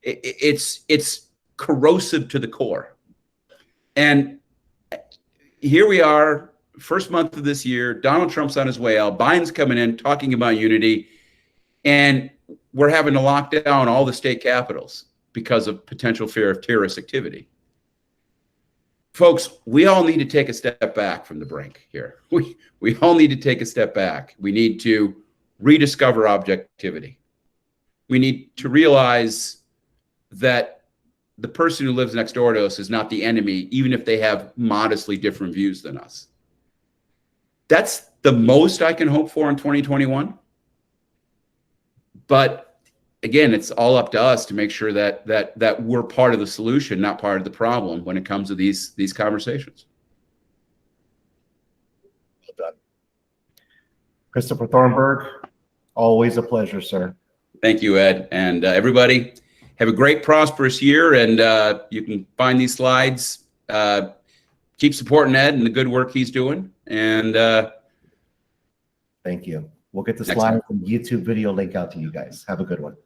It's corrosive to the core. And here we are, first month of this year, Donald Trump's on his way out, Biden's coming in talking about unity, and we're having to lock down all the state capitals because of potential fear of terrorist activity. Folks, we all need to take a step back from the brink here. We all need to take a step back. We need to rediscover objectivity. We need to realize that the person who lives next door to us is not the enemy, even if they have modestly different views than us. That's the most I can hope for in 2021. But again, it's all up to us to make sure that we're part of the solution, not part of the problem when it comes to these conversations. Well done. Christopher Thornberg, always a pleasure, sir. Thank you, Ed. And everybody, have a great, prosperous year. And you can find these slides. Keep supporting Ed and the good work he's doing. And thank you. We'll get the slides and YouTube video link out to you guys. Have a good one.